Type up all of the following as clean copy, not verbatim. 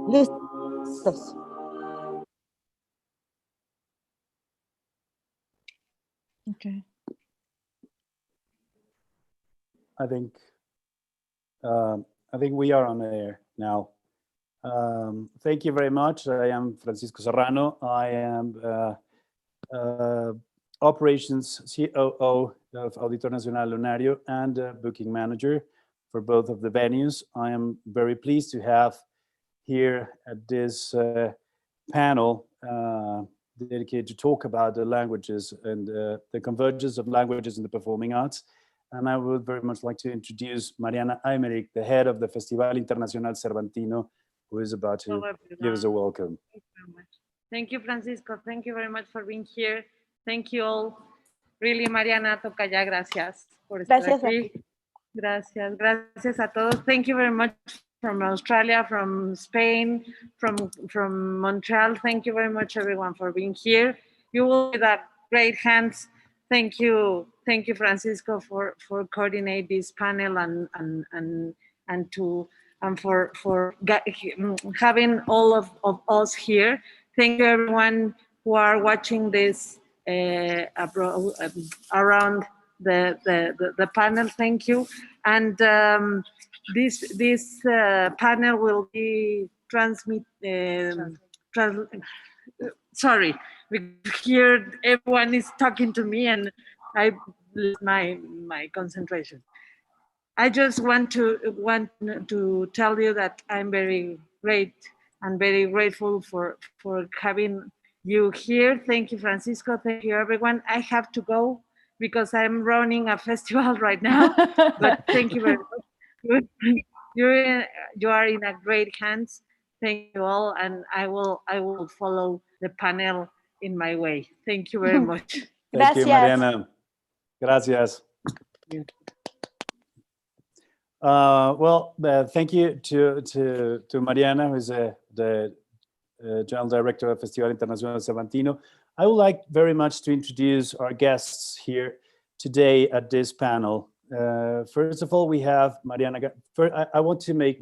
Listos. Okay. I think we are on air now. Thank you very much. I am Francisco Serrano. I am operations COO of Auditorio Nacional Lunario and booking manager for both of the venues. I am very pleased to have here at this panel dedicated to talk about the languages and the convergence of languages in the performing arts. And I would very much like to introduce Mariana Auxéméry, the head of the Festival Internacional Cervantino, who is about to give us a welcome. Thank you very much. Thank you, Francisco. Thank you very much for being here. Thank you all. Really, Mariana, toca ya. Gracias por estar aquí. Gracias. Gracias a todos. Thank you very much from Australia, from Spain, from Montreal. Thank you very much, everyone, for being here. You will be that great hands. Thank you, Francisco, for coordinate this panel and for having all of us here. Thank you, everyone who are watching this around the panel. Thank you. And this panel will be sorry, here everyone is talking to me and I lose my concentration. I just want to tell you that I'm very great and very grateful for having you here. Thank you, Francisco. Thank you, everyone. I have to go because I'm running a festival right now. But thank you very much. You are in a great hands. Thank you all, and I will follow the panel in my way. Thank you very much. Thank you, Mariana. Gracias. Thank you to Mariana, who is the General Director of Festival Internacional Cervantino. I would like very much to introduce our guests here today at this panel. First of all, we have Mariana. I want to make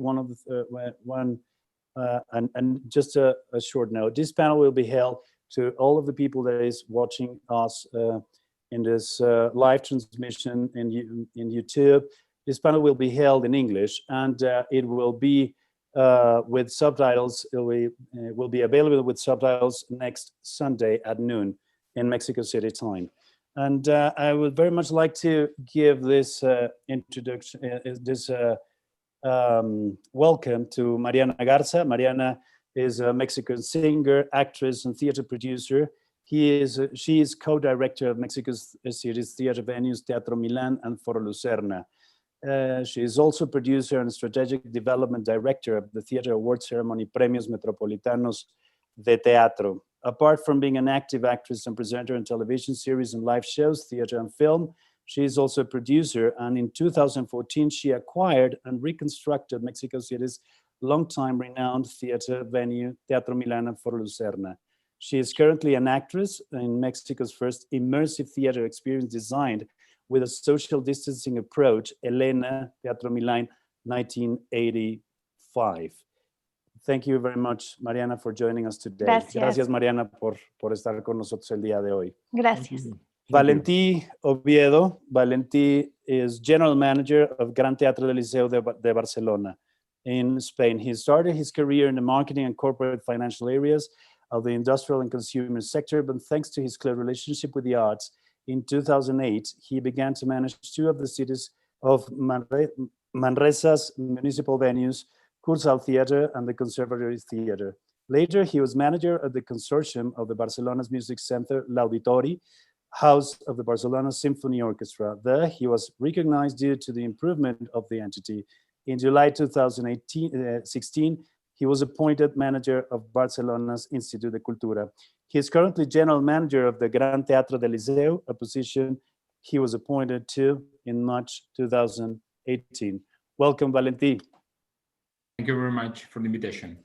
just a short note. This panel will be held to all of the people that is watching us in this live transmission in YouTube. This panel will be held in English, and it will be with subtitles. It will be available with subtitles next Sunday at noon in Mexico City time. And I would very much like to give this introduction, welcome to Mariana Garza. Mariana is a Mexican singer, actress, and theater producer. She is co-director of Mexico City's theater venues Teatro Milán and Foro Lucerna. She is also producer and strategic development director of the theater award ceremony Premios Metropolitanos de Teatro. Apart from being an active actress and presenter in television series and live shows, theater and film, she is also a producer, and in 2014 she acquired and reconstructed Mexico City's longtime renowned theater venue Teatro Milán and Foro Lucerna. She is currently an actress in Mexico's first immersive theater experience designed with a social distancing approach, Elena, Teatro Milán, 1985. Thank you very much, Mariana, for joining us today. Gracias, Mariana, por estar con nosotros el día de hoy. Gracias. Valentí Oviedo. Valentí is General Manager of Gran Teatre del Liceu de Barcelona in Spain. He started his career in the marketing and corporate financial areas of the industrial and consumer sector, but thanks to his close relationship with the arts, in 2008, he began to manage two of the cities of Manresa's municipal venues, Cursal Theatre and the Conservatory Theatre. Later, he was manager of the consortium of the Barcelona's music center, L'Auditori, house of the Barcelona Symphony Orchestra. There, he was recognized due to the improvement of the entity. In July 2016, he was appointed manager of Barcelona's Institut de Cultura. He is currently general manager of the Gran Teatre del Liceu, a position he was appointed to in March 2018. Welcome, Valentí. Thank you very much for the invitation.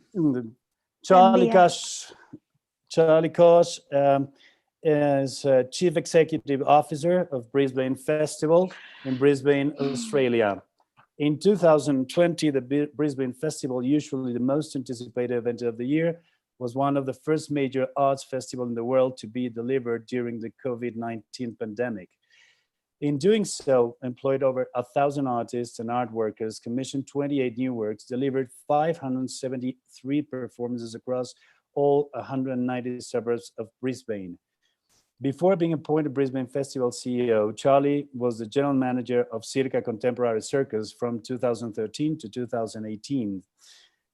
Charlie Cush is Chief Executive Officer of Brisbane Festival in Brisbane, Australia. In 2020, the Brisbane Festival, usually the most anticipated event of the year, was one of the first major arts festivals in the world to be delivered during the COVID-19 pandemic. In doing so, employed over 1,000 artists and art workers, commissioned 28 new works, delivered 573 performances across all 190 suburbs of Brisbane. Before being appointed Brisbane Festival CEO, Charlie was the general manager of Circa Contemporary Circus from 2013 to 2018.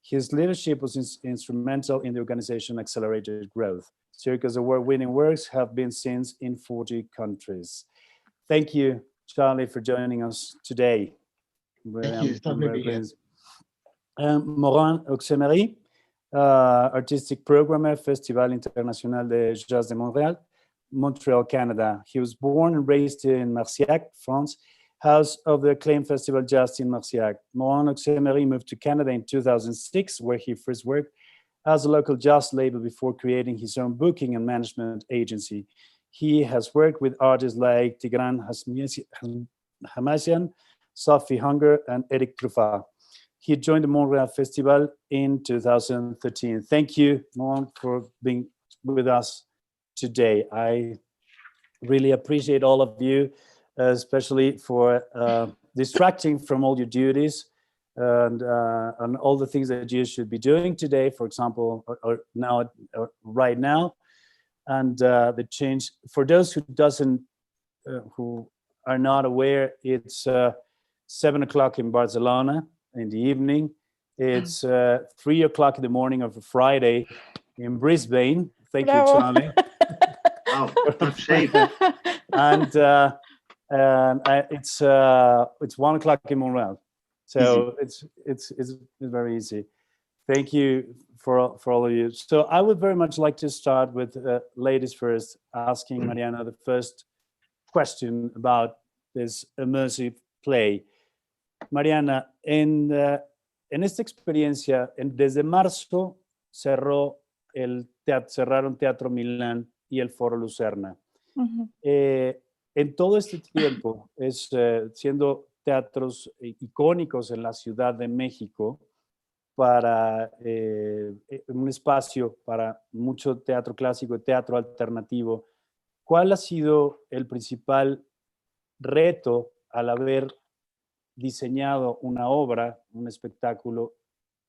His leadership was instrumental in the organization's accelerated growth. Circa's award-winning works have been seen in 40 countries. Thank you, Charlie, for joining us today. Thank you. It's lovely to be here. Maurin Auxéméry, artistic programmer, Festival International de Jazz de Montreal, Canada. He was born and raised in Marciac, France, house of the acclaimed Festival Jazz in Marciac. Maurin Auxéméry moved to Canada in 2006, where he first worked as a local jazz label before creating his own booking and management agency. He has worked with artists like Tigran Hamasyan, Sophie Hunger, and Eric Truffat. He joined the Montreal Festival in 2013. Thank you, Maurin, for being with us today. I really appreciate all of you, especially for distracting from all your duties and all the things that you should be doing today, for example, or right now. And the change, for those who are not aware, it's 7 o'clock in Barcelona in the evening. It's 3 o'clock in the morning of a Friday in Brisbane. Thank you, Charlie. Oh, tough shape. And it's 1 o'clock in Montreal, so it's very easy. Thank you for all of you. So I would very much like to start with ladies first, asking Mariana the first question about this immersive play. Mariana, en esta experiencia, desde marzo cerraron Teatro Milán y el Foro Lucerna. Uh-huh. En todo este tiempo, siendo teatros icónicos en la Ciudad de México, para un espacio para mucho teatro clásico y teatro alternativo, ¿cuál ha sido el principal reto al haber diseñado una obra, un espectáculo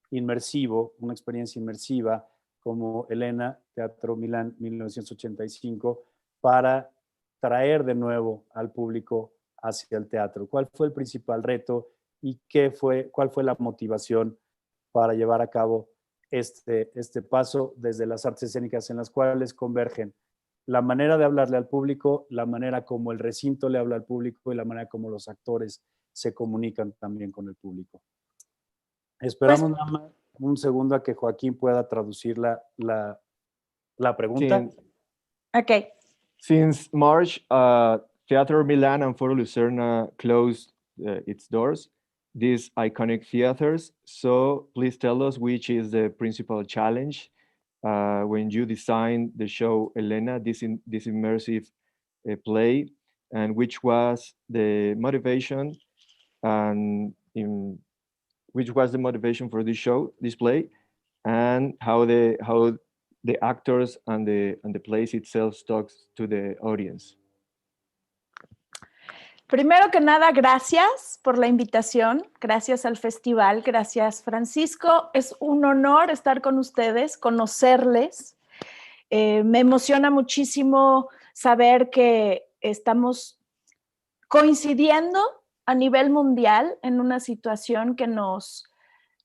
inmersivo, una experiencia inmersiva como Elena, Teatro Milán 1985, para traer de nuevo al público hacia el teatro? ¿Cuál fue el principal reto y cuál fue la motivación para llevar a cabo este paso desde las artes escénicas en las cuales convergen la manera de hablarle al público, la manera como el recinto le habla al público y la manera como los actores se comunican también con el público? Esperamos nada más un segundo a que Joaquín pueda traducir la pregunta. Okay. Since March, Teatro Milan and Foro Lucerna closed its doors, these iconic theaters. So please tell us which is the principal challenge when you designed the show Elena, this immersive play, and which was the motivation which was the motivation for this show, this play, and how the actors and the place itself talks to the audience. Primero que nada, gracias por la invitación, gracias al festival, gracias Francisco. Es un honor estar con ustedes, conocerles. Me emociona muchísimo saber que estamos coincidiendo a nivel mundial en una situación que nos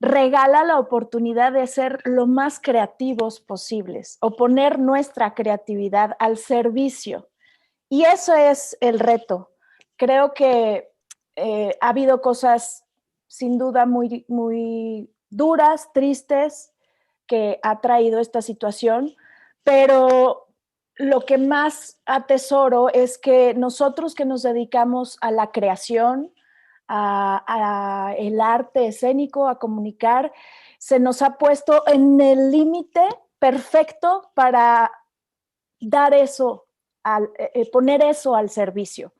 regala la oportunidad de ser lo más creativos posibles o poner nuestra creatividad al servicio. Y eso es el reto. Creo que ha habido cosas sin duda muy, muy duras, tristes, que ha traído esta situación, pero lo que más atesoro es que nosotros que nos dedicamos a la creación, a el arte escénico, a comunicar, se nos ha puesto en el límite perfecto para dar eso, poner eso al servicio.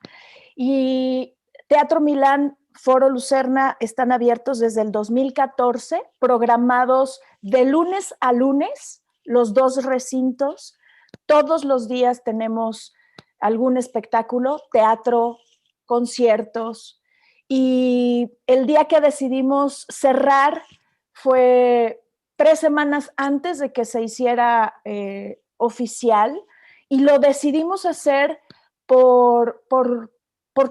Y Teatro Milán Foro Lucerna están abiertos desde el 2014, programados de lunes a lunes, los 2 recintos. Todos los días tenemos algún espectáculo, teatro, conciertos. Y el día que decidimos cerrar fue 3 semanas antes de que se hiciera oficial, y lo decidimos hacer por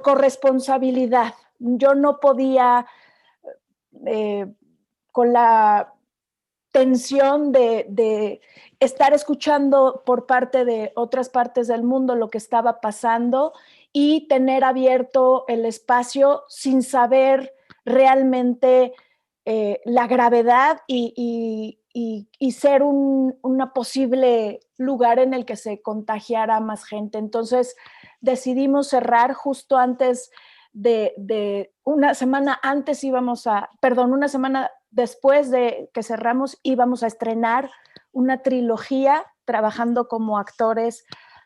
corresponsabilidad. Yo no podía, con la tensión de estar escuchando por parte de otras partes del mundo lo que estaba pasando y tener abierto el espacio sin saber realmente la gravedad y ser una posible lugar en el que se contagiara más gente. Entonces decidimos cerrar justo antes una semana después de que cerramos, íbamos a estrenar una trilogía trabajando como actores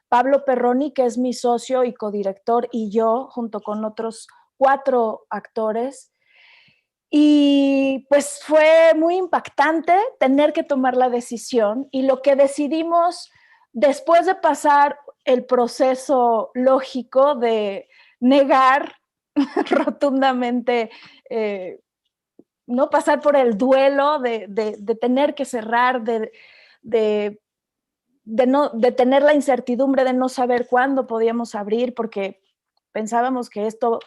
Pablo Perroni, que es mi socio y codirector, y yo, junto con otros 4 actores. Y pues fue muy impactante tener que tomar la decisión, y lo que decidimos después de pasar el proceso lógico de negar rotundamente, no pasar por el duelo de tener que cerrar, de tener la incertidumbre de no saber cuándo podíamos abrir, porque pensábamos que esto,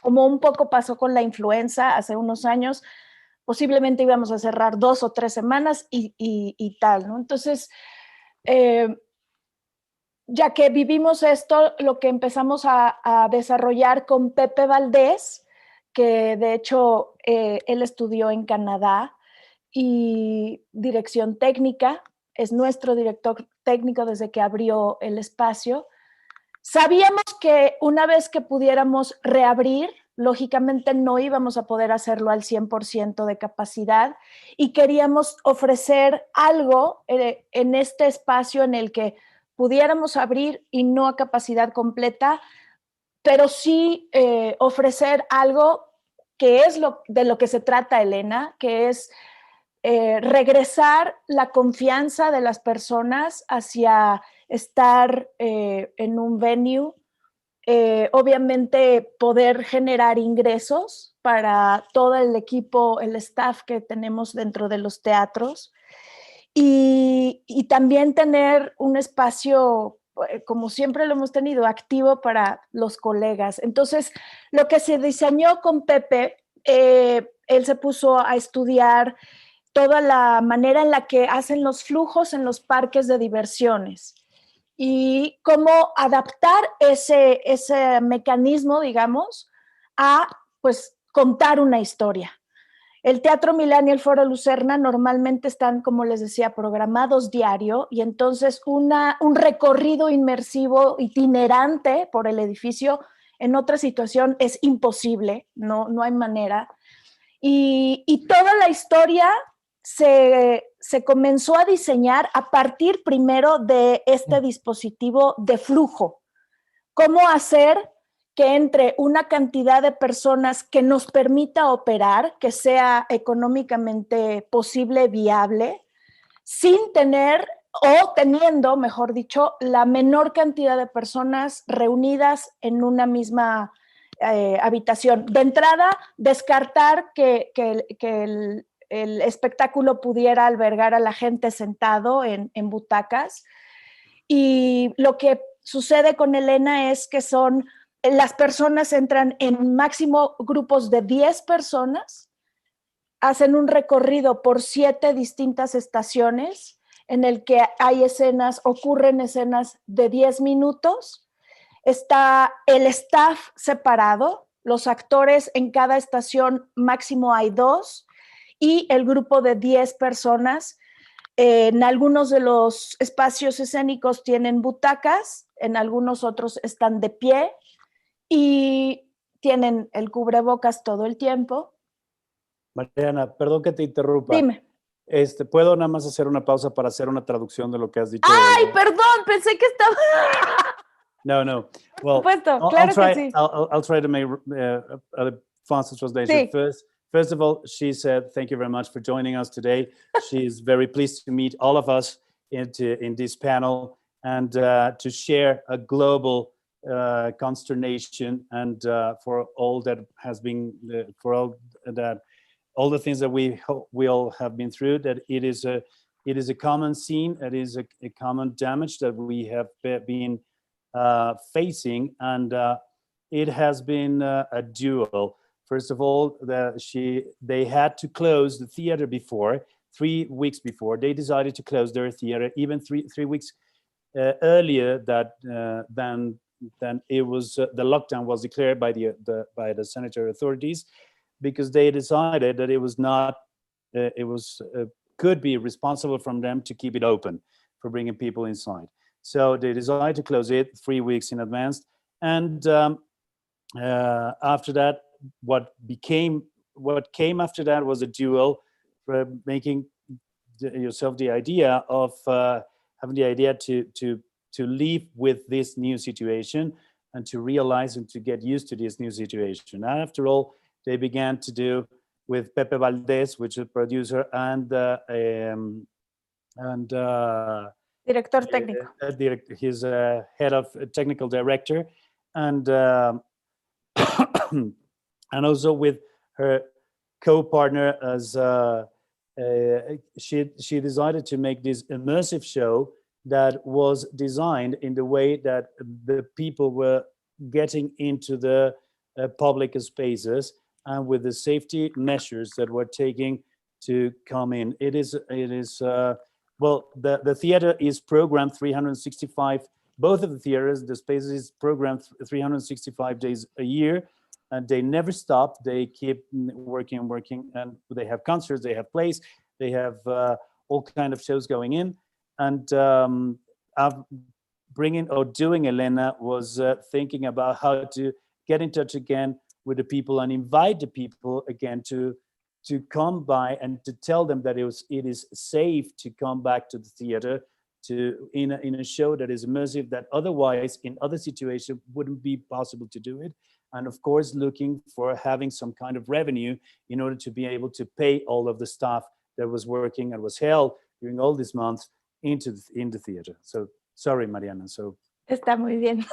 como un poco pasó con la influenza hace unos años, posiblemente íbamos a cerrar 2 o 3 semanas y tal, ¿no? Entonces, ya que vivimos esto, lo que empezamos a desarrollar con Pepe Valdés, que de hecho él estudió en Canadá y dirección técnica, es nuestro director técnico desde que abrió el espacio. Sabíamos que una vez que pudiéramos reabrir, lógicamente no íbamos a poder hacerlo al 100% de capacidad, y queríamos ofrecer algo en este espacio en el que pudiéramos abrir y no a capacidad completa, pero sí ofrecer algo que es de lo que se trata, Elena, que es regresar la confianza de las personas hacia estar en un venue, obviamente poder generar ingresos para todo el equipo, el staff que tenemos dentro de los teatros, y también tener un espacio, como siempre lo hemos tenido, activo para los colegas. Entonces, lo que se diseñó con Pepe, él se puso a estudiar toda la manera en la que hacen los flujos en los parques de diversiones y cómo adaptar ese mecanismo, digamos, a pues contar una historia. El Teatro Milán y el Foro Lucerna normalmente están, como les decía, programados diario, y entonces un recorrido inmersivo itinerante por el edificio en otra situación es imposible, no hay manera. Y toda la historia se comenzó a diseñar a partir primero de este dispositivo de flujo. ¿Cómo hacer que entre una cantidad de personas que nos permita operar, que sea económicamente posible, viable, sin tener o teniendo, mejor dicho, la menor cantidad de personas reunidas en una misma habitación? De entrada, descartar que el espectáculo pudiera albergar a la gente sentado en butacas. Y lo que sucede con Elena es que las personas entran en máximo grupos de 10 personas, hacen un recorrido por 7 distintas estaciones en el que ocurren escenas de 10 minutos. Está el staff separado, los actores en cada estación máximo hay 2, y el grupo de 10 personas. En algunos de los espacios escénicos tienen butacas, en algunos otros están de pie y tienen el cubrebocas todo el tiempo. Mariana, perdón que te interrumpa. Dime. ¿Puedo nada más hacer una pausa para hacer una traducción de lo que has dicho? ¡Ay, perdón! Pensé que estaba... No. Well, Por supuesto, claro que sí. I'll try to make fast translation. Sí. First of all, she said, thank you very much for joining us today. She is very pleased to meet all of us in this panel and to share a global consternation and for all that has been, for all the things that we all have been through, that it is a common scene, it is a common damage that we have been facing, and it has been a duel. First of all, they had to close the theater before, 3 weeks before. They decided to close their theater even three weeks earlier than it was. The lockdown was declared by the sanitary authorities, because they decided that it was not, could be responsible from them to keep it open for bringing people inside. So they decided to close it 3 weeks in advance, and after that, what came after that was a duel for making yourself the idea of having the idea to live with this new situation and to realize and to get used to this new situation. And after all, they began to do with Pepe Valdez, which is a producer, and Director técnico. He's head of technical director, and and also with her co-partner as she decided to make this immersive show that was designed in the way that the people were getting into the public spaces and with the safety measures that were taking to come in. It is well, the theater is programmed 365, both of the theaters, the spaces is programmed 365 days a year, and they never stop. They keep working, and they have concerts, they have plays, they have all kind of shows going in. And doing Elena was thinking about how to get in touch again with the people and invite the people again to come by and to tell them that it is safe to come back to the theater in a show that is immersive, that otherwise in other situations wouldn't be possible to do it. And of course, looking for having some kind of revenue in order to be able to pay all of the staff that was working and was held during all these months in the theater. So sorry, Mariana. So está muy bien.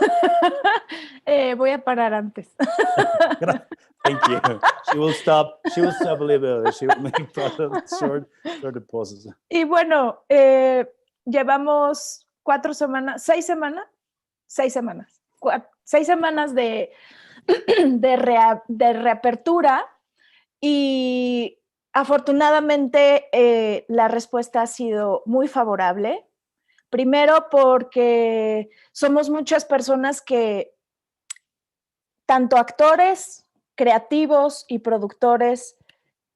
Voy a parar antes. Thank you. She will stop a little bit early. She will make short pauses. Y bueno, llevamos 6 semanas de reapertura, y afortunadamente la respuesta ha sido muy favorable. Primero porque somos muchas personas que, tanto actores, creativos y productores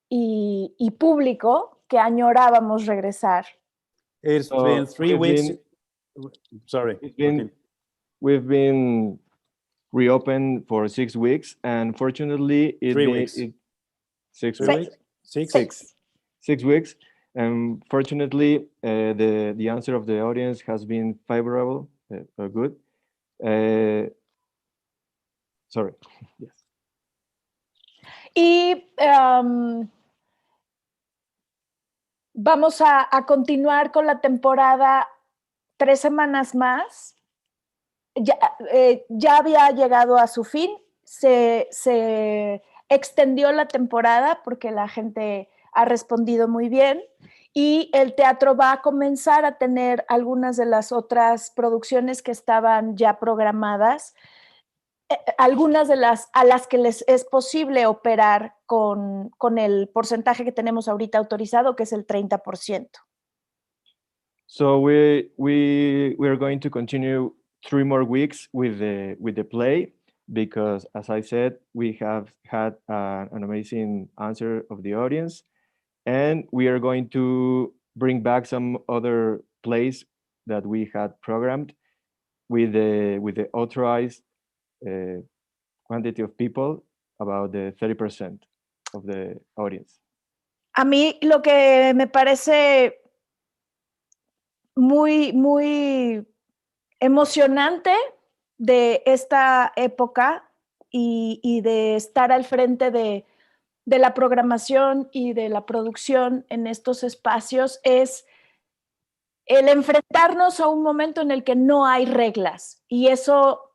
y público, que añorábamos regresar. It's been 3 weeks. Sorry. We've been reopened for 6 weeks, and fortunately, 3 weeks. 6 weeks. 6 weeks. And fortunately, the answer of the audience has been favorable, good. Sorry. Yes. Y vamos a continuar con la temporada 3 semanas más. Ya había llegado a su fin. Se extendió la temporada porque la gente ha respondido muy bien, y el teatro va a comenzar a tener algunas de las otras producciones que estaban ya programadas, algunas de las a las que les es posible operar con el porcentaje que tenemos ahorita autorizado, que es el 30%. So we are going to continue 3 more weeks with the play, because, as I said, we have had an amazing answer of the audience. And we are going to bring back some other plays that we had programmed with the authorized quantity of people, about the 30% of the audience. A mí lo que me parece muy, muy emocionante de esta época y de estar al frente de la programación y de la producción en estos espacios es el enfrentarnos a un momento en el que no hay reglas, y eso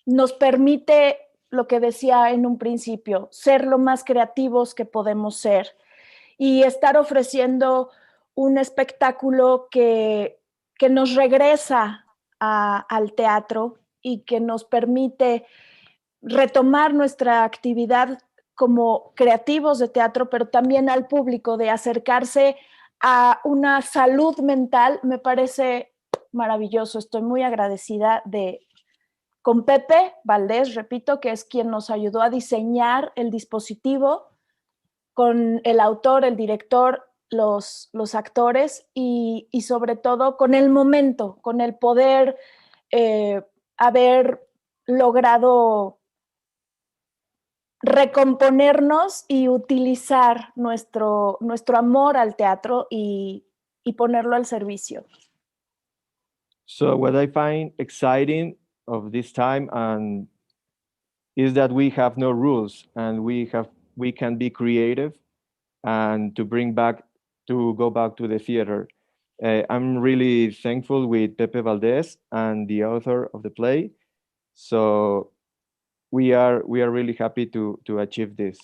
nos permite, lo que decía en un principio, ser lo más creativos que podemos ser y estar ofreciendo un espectáculo que nos regresa al teatro y que nos permite retomar nuestra actividad como creativos de teatro, pero también al público, de acercarse a una salud mental. Me parece maravilloso. Estoy muy agradecida con Pepe Valdés, repito, que es quien nos ayudó a diseñar el dispositivo, con el autor, el director, los actores y sobre todo con el momento, con el poder haber logrado recomponernos y utilizar nuestro amor al teatro y ponerlo al servicio. So what I find exciting of this time is that we have no rules, and we can be creative and to go back to the theater. I'm really thankful with Pepe Valdés and the author of the play. So we are really happy to achieve this.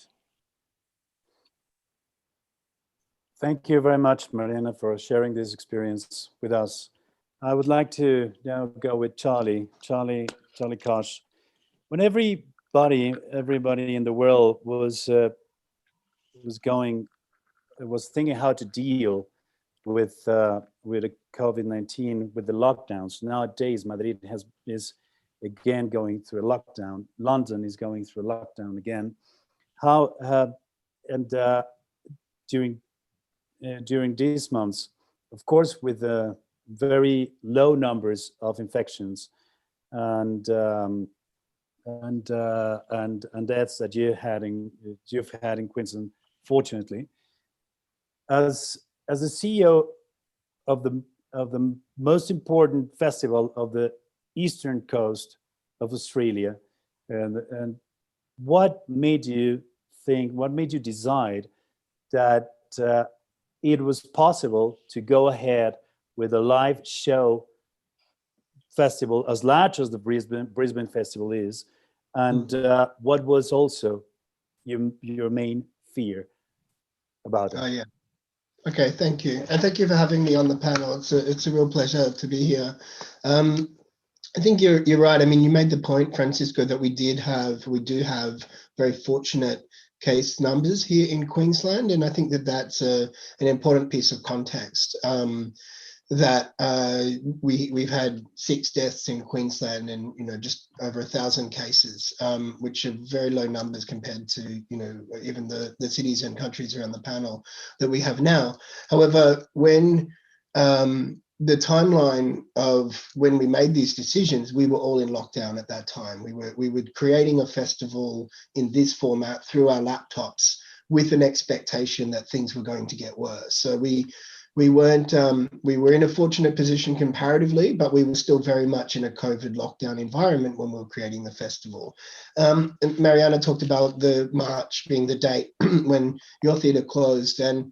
Thank you very much, Mariana, for sharing this experience with us. I would like to now go with Charlie Cush. When everybody in the world was thinking how to deal with the COVID-19, with the lockdowns. Nowadays, Madrid is again going through a lockdown. London is going through a lockdown again. During these months, of course, with very low numbers of infections and deaths that you've had in Queensland, fortunately, as the CEO of the most important festival of the eastern coast of Australia, and what made you decide that it was possible to go ahead with a live show festival as large as the Brisbane Festival is, and what was also your main fear about it? Oh, yeah. Okay, thank you. And thank you for having me on the panel. It's a real pleasure to be here. I think you're right. I mean, you made the point, Francisco, that we do have very fortunate case numbers here in Queensland, and I think that that's an important piece of context. That we've had 6 deaths in Queensland, and just over 1,000 cases, which are very low numbers compared to even the cities and countries around the panel that we have now. However, when the timeline of when we made these decisions, we were all in lockdown at that time. We were creating a festival in this format through our laptops with an expectation that things were going to get worse. So we were in a fortunate position comparatively, but we were still very much in a COVID lockdown environment when we were creating the festival. And Mariana talked about the March being the date when your theatre closed, and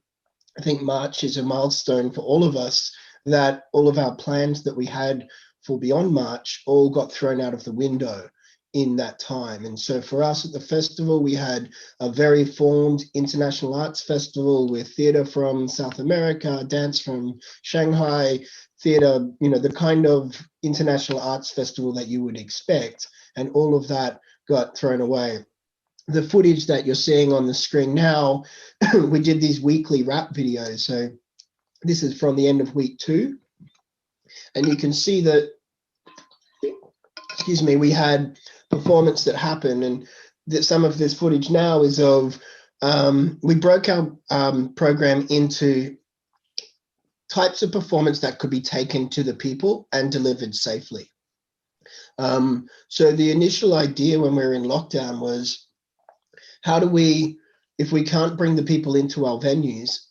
I think March is a milestone for all of us, that all of our plans that we had for beyond March all got thrown out of the window in that time. And so for us at the festival, we had a very formed international arts festival with theatre from South America, dance from Shanghai, theatre, the kind of international arts festival that you would expect. And all of that got thrown away. The footage that you're seeing on the screen now, we did these weekly rap videos. So this is from the end of week 2. And you can see that, we had performance that happened, and that some of this footage now is of, we broke our program into types of performance that could be taken to the people and delivered safely. So the initial idea when we were in lockdown was, how do we, if we can't bring the people into our venues,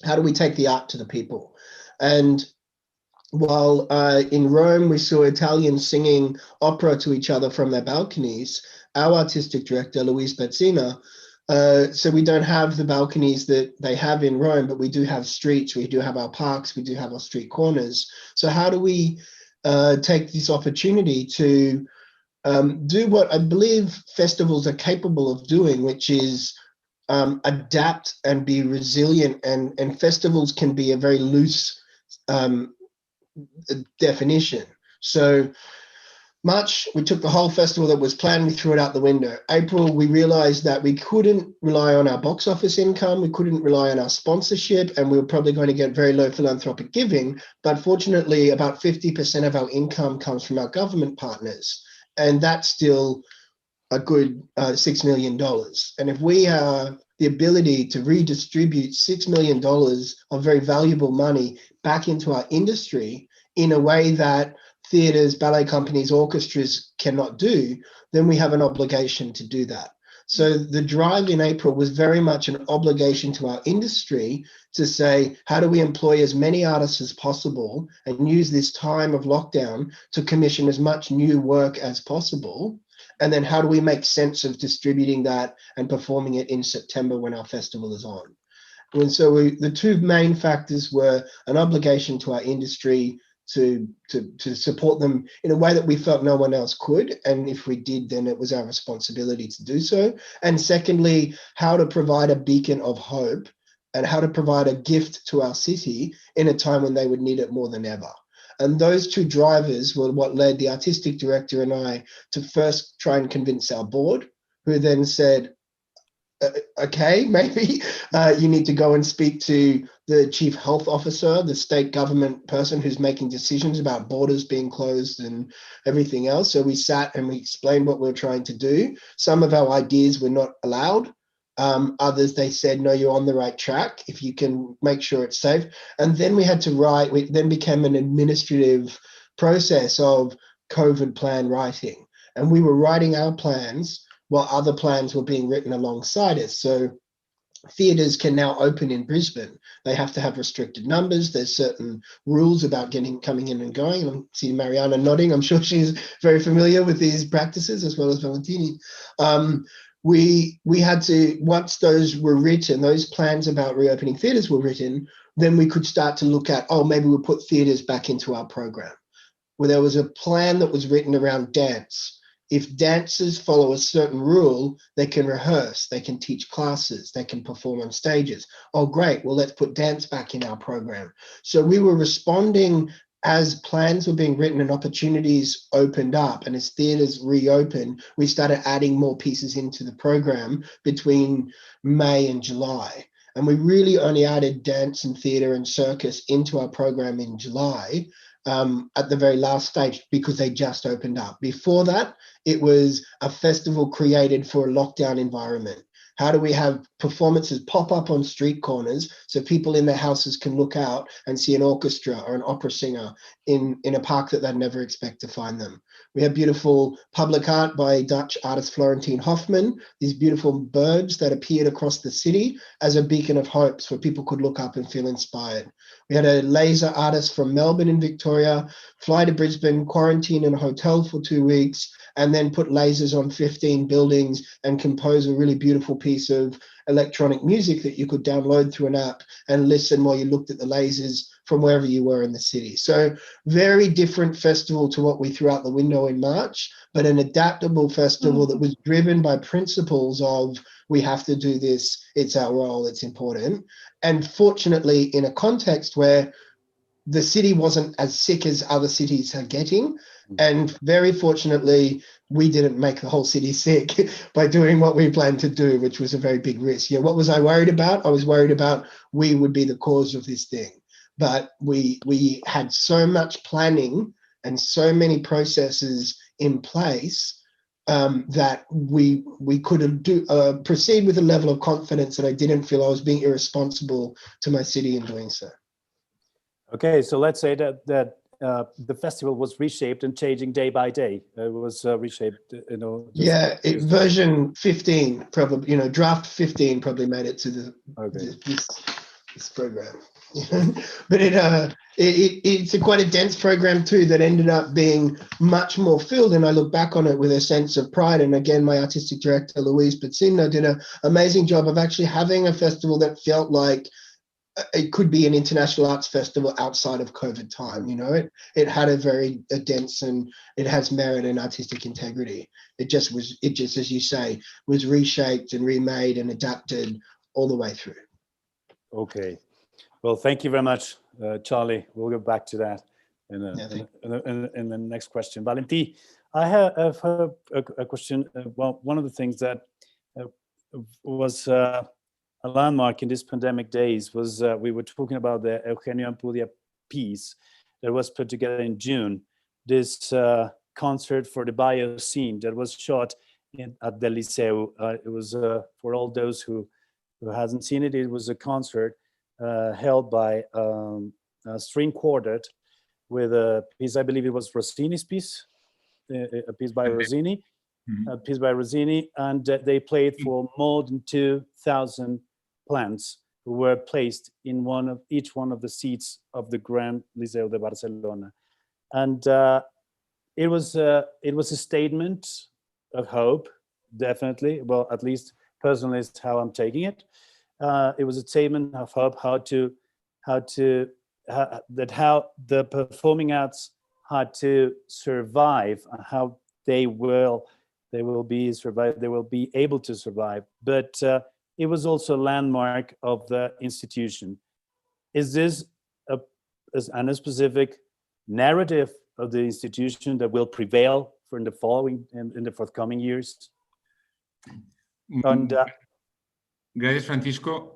how do we take the art to the people? And while in Rome we saw Italians singing opera to each other from their balconies, our artistic director, Luis Bezzina, so we don't have the balconies that they have in Rome, but we do have streets, we do have our parks, we do have our street corners. So how do we take this opportunity to do what I believe festivals are capable of doing, which is adapt and be resilient, and festivals can be a very loose definition. So March, we took the whole festival that was planned, we threw it out the window. April, we realized that we couldn't rely on our box office income, we couldn't rely on our sponsorship, and we were probably going to get very low philanthropic giving. But fortunately, about 50% of our income comes from our government partners, and that's still a good $6 million. And if we have the ability to redistribute $6 million of very valuable money back into our industry in a way that theaters, ballet companies, orchestras cannot do, then we have an obligation to do that. So the drive in April was very much an obligation to our industry to say, how do we employ as many artists as possible and use this time of lockdown to commission as much new work as possible? And then how do we make sense of distributing that and performing it in September when our festival is on? And so the two main factors were an obligation to our industry to support them in a way that we felt no one else could. And if we did, then it was our responsibility to do so. And secondly, how to provide a beacon of hope and how to provide a gift to our city in a time when they would need it more than ever. And those two drivers were what led the artistic director and I to first try and convince our board, who then said, okay, maybe you need to go and speak to the chief health officer, the state government person who's making decisions about borders being closed and everything else. So we sat and we explained what we're trying to do. Some of our ideas were not allowed. Others, they said, no, you're on the right track if you can make sure it's safe. And then we had to write, we then became an administrative process of COVID plan writing. And we were writing our plans while other plans were being written alongside us. So theatres can now open in Brisbane. They have to have restricted numbers. There's certain rules about coming in and going. I see Mariana nodding. I'm sure she's very familiar with these practices as well as Valentini. We had to, once those were written, those plans about reopening theatres were written, then we could start to look at, oh, maybe we'll put theatres back into our program. Where there was a plan that was written around dance. If dancers follow a certain rule, they can rehearse, they can teach classes, they can perform on stages. Oh, great. Well, let's put dance back in our program. So we were responding as plans were being written and opportunities opened up, and as theatres reopened, we started adding more pieces into the program between May and July. And we really only added dance and theatre and circus into our program in July at the very last stage because they just opened up. Before that, it was a festival created for a lockdown environment. How do we have performances pop up on street corners so people in their houses can look out and see an orchestra or an opera singer in a park that they'd never expect to find them? We have beautiful public art by Dutch artist Florentine Hoffman, these beautiful birds that appeared across the city as a beacon of hope so people could look up and feel inspired. We had a laser artist from Melbourne in Victoria fly to Brisbane, quarantine in a hotel for 2 weeks, and then put lasers on 15 buildings and compose a really beautiful piece of electronic music that you could download through an app and listen while you looked at the lasers from wherever you were in the city. So very different festival to what we threw out the window in March, but an adaptable festival that was driven by principles of we have to do this, it's our role, it's important. And fortunately, in a context where the city wasn't as sick as other cities are getting, and very fortunately, we didn't make the whole city sick by doing what we planned to do, which was a very big risk. You know, what was I worried about? I was worried about we would be the cause of this thing. But we had so much planning and so many processes in place that we could proceed with a level of confidence that I didn't feel I was being irresponsible to my city in doing so. Okay, so let's say that the festival was reshaped and changing day by day. It was reshaped, you know. Yeah, version 15 probably, you know, draft 15 probably made it to the this program. But it's quite a dense program too that ended up being much more filled, and I look back on it with a sense of pride. And again, my artistic director Luis Pizzino did an amazing job of actually having a festival that felt like it could be an international arts festival outside of COVID time. You know, it had a dense, and it has merit and artistic integrity. It just, as you say, was reshaped and remade and adapted all the way through. Okay. Well, thank you very much, Charlie. We'll go back to that in the next question. Valentí, I have a question. Well, one of the things that was a landmark in these pandemic days was we were talking about the Eugenio Ampudia piece that was put together in June. This concert for the bio scene that was shot at the Liceu. It was for all those who hasn't seen it. It was a concert held by a string quartet with a piece, I believe it was Rossini's piece, a piece by Rossini, and they played for more than 2,000 plants who were placed in each one of the seats of the Gran Liceu de Barcelona. And it was a statement of hope, definitely. Well, at least personally, it's how I'm taking it. It was a statement of hope how the performing arts had to survive, how they will be able to survive. But it was also a landmark of the institution. Is this a specific narrative of the institution that will prevail in the forthcoming years? And, gracias, Francisco.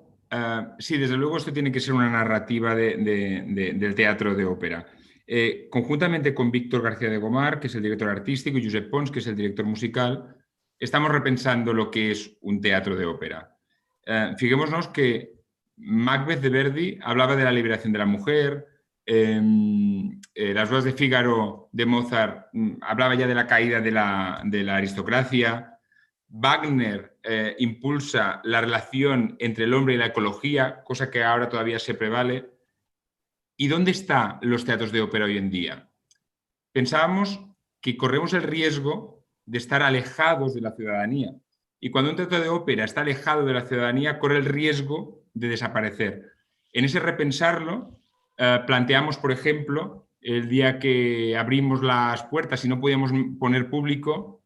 Sí, desde luego esto tiene que ser una narrativa del teatro de ópera. Conjuntamente con Víctor García de Gomar, que es el director artístico, y Josep Pons, que es el director musical, estamos repensando lo que es un teatro de ópera. Fijémonos que Macbeth de Verdi hablaba de la liberación de la mujer, las bodas de Fígaro de Mozart hablaba ya de la caída de la aristocracia. Wagner impulsa la relación entre el hombre y la ecología, cosa que ahora todavía se prevale. ¿Y dónde están los teatros de ópera hoy en día? Pensábamos que corremos el riesgo de estar alejados de la ciudadanía. Y cuando un teatro de ópera está alejado de la ciudadanía, corre el riesgo de desaparecer. En ese repensarlo, planteamos, por ejemplo, el día que abrimos las puertas y no podíamos poner público,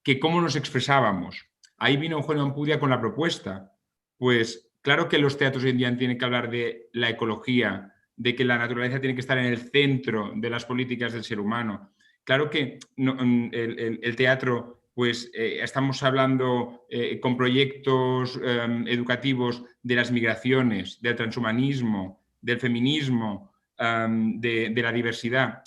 que cómo nos expresábamos. Ahí vino Eugenio Ampudia con la propuesta. Pues claro que los teatros hoy en día tienen que hablar de la ecología, de que la naturaleza tiene que estar en el centro de las políticas del ser humano. Claro que el teatro, pues estamos hablando con proyectos educativos de las migraciones, del transhumanismo, del feminismo, de la diversidad.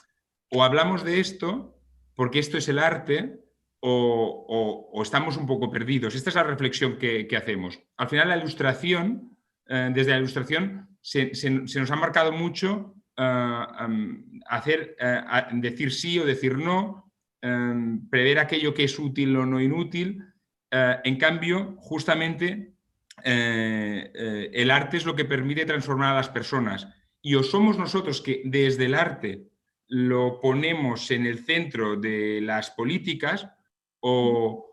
O hablamos de esto porque esto es el arte, o estamos un poco perdidos. Esta es la reflexión que hacemos. Al final la ilustración, desde la ilustración se nos ha marcado mucho decir sí o decir no, prever aquello que es útil o no inútil. En cambio, justamente el arte es lo que permite transformar a las personas. Y o somos nosotros que desde el arte lo ponemos en el centro de las políticas, o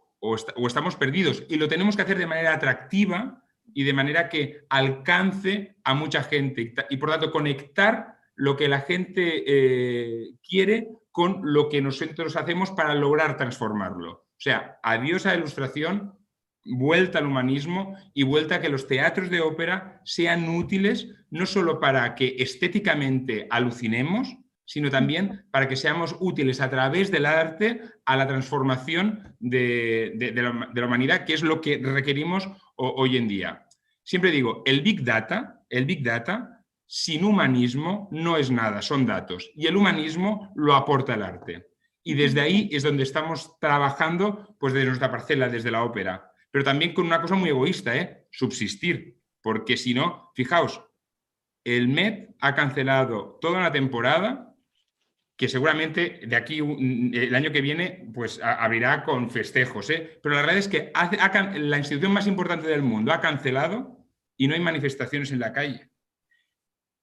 estamos perdidos, y lo tenemos que hacer de manera atractiva y de manera que alcance a mucha gente y por tanto conectar lo que la gente quiere con lo que nosotros hacemos para lograr transformarlo. O sea, adiós a la ilustración, vuelta al humanismo y vuelta a que los teatros de ópera sean útiles no solo para que estéticamente alucinemos, sino también para que seamos útiles a través del arte a la transformación de la humanidad, que es lo que requerimos hoy en día. Siempre digo, el Big Data sin humanismo no es nada, son datos. Y el humanismo lo aporta el arte. Y desde ahí es donde estamos trabajando, pues desde nuestra parcela, desde la ópera. Pero también con una cosa muy egoísta, subsistir. Porque si no, fijaos, el Met ha cancelado toda una temporada que seguramente de aquí el año que viene pues abrirá con festejos, pero la realidad es que la institución más importante del mundo ha cancelado y no hay manifestaciones en la calle.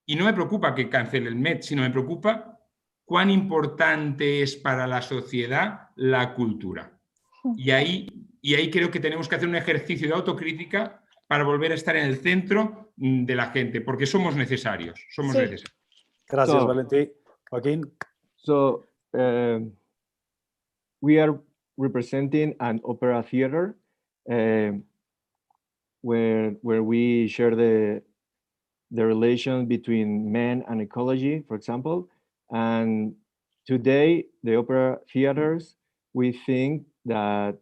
Y no me preocupa que cancele el Met, sino me preocupa cuán importante es para la sociedad la cultura. Y ahí creo que tenemos que hacer un ejercicio de autocrítica para volver a estar en el centro de la gente, porque somos necesarios. Somos necesarios. Gracias, Valentí. Joaquín. So we are representing an opera theater where we share the relation between men and ecology, for example. And today, the opera theaters, we think that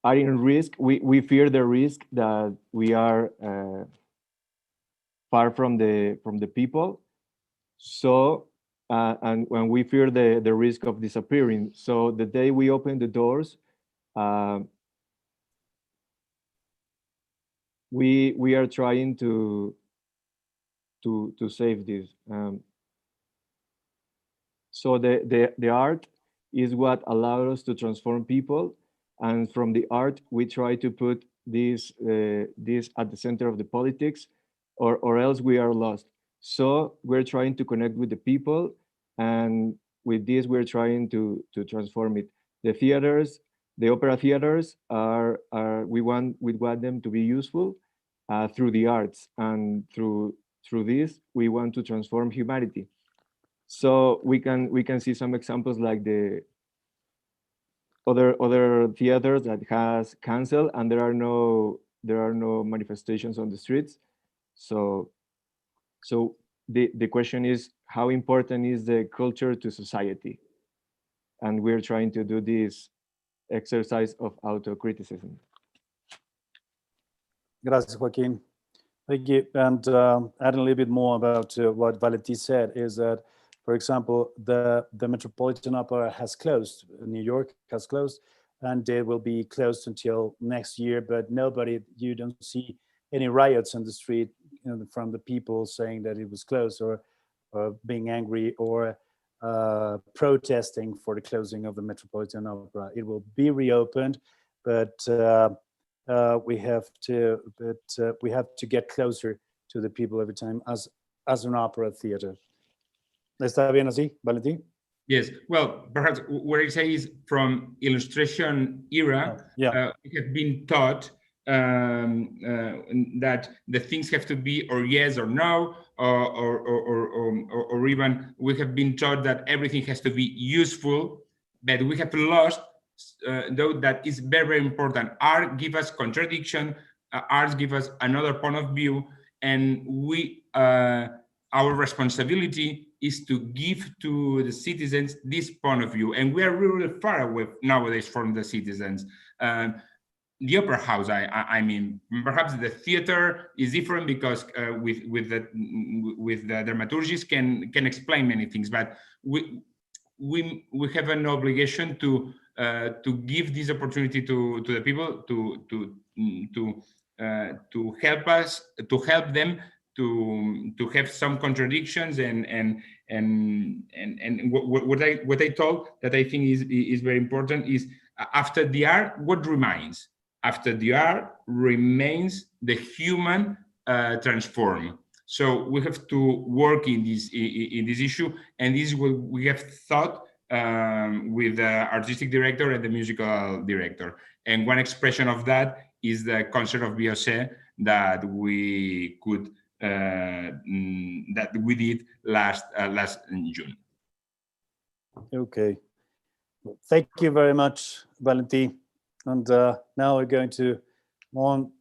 are in risk. We fear the risk that we are far from the people. So, and when we fear the risk of disappearing. So the day we open the doors, we are trying to save this. So the art is what allowed us to transform people, and from the art we try to put this at the center of the politics, or else we are lost. So we're trying to connect with the people, and with this we're trying to transform it. The theaters, the opera theaters we want them to be useful through the arts, and through this we want to transform humanity. So we can see some examples like the other theaters that has canceled, and there are no manifestations on the streets. So the question is, how important is the culture to society? And we're trying to do this exercise of autocriticism. Gracias, Joaquin. Thank you. And adding a little bit more about what Valentí said is that, for example, the Metropolitan Opera has closed. New York has closed, and it will be closed until next year. But you don't see any riots on the street from the people saying that it was closed, or being angry, or protesting for the closing of the Metropolitan Opera. It will be reopened, but we have to get closer to the people every time as an opera theater. ¿Está bien así, Valentí? Yes, well, perhaps what I say is, from illustration era, we have been taught that the things have to be or yes or no, or even we have been taught that everything has to be useful, but we have lost though that is very, very important. Art gives us contradiction, art gives us another point of view, and our responsibility is to give to the citizens this point of view, and we are really far away nowadays from the citizens. The opera house, I mean, perhaps the theater is different because with the dramaturgists can explain many things, but we have an obligation to give this opportunity to the people to help them to have some contradictions, and what I told that I think is very important is, after the art, what remains? After the art remains the human transform. So we have to work in this issue, and this is what we have thought with the artistic director and the musical director. And one expression of that is the concert of Biosé that we could that we did last June. Okay, well, thank you very much, Valentí. And now we're going to on.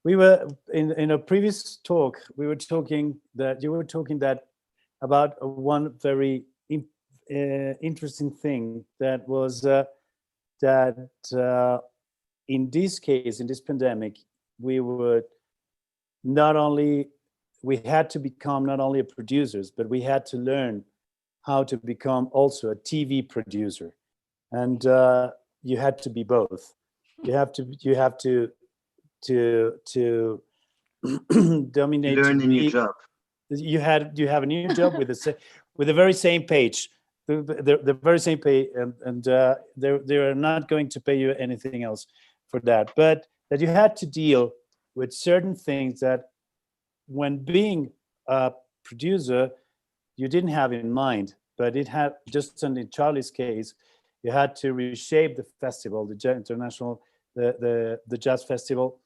We were in a previous talk. We were talking that you were talking that about one very interesting thing, that was that in this case, in this pandemic, we had to become not only producers, but we had to learn how to become also a TV producer, and you had to be both. You have to dominate. You learn a new job. You have a new job with the very same page, the very same pay, and they are not going to pay you anything else for that. But that you had to deal with certain things that, when being a producer, you didn't have in mind, but it had, just in Charlie's case, you had to reshape the festival, the international, the jazz festival,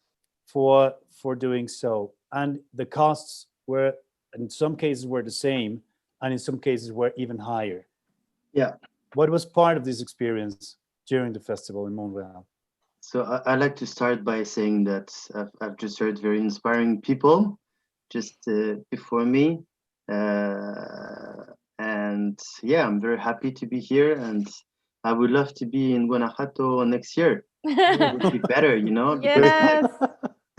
for doing so. And the costs were, in some cases, were the same, and in some cases were even higher. Yeah. What was part of this experience during the festival in Montreal? So I'd like to start by saying that I've just heard very inspiring people just before me. And yeah, I'm very happy to be here, and I would love to be in Guanajuato next year. It would be better, you know, because Yes.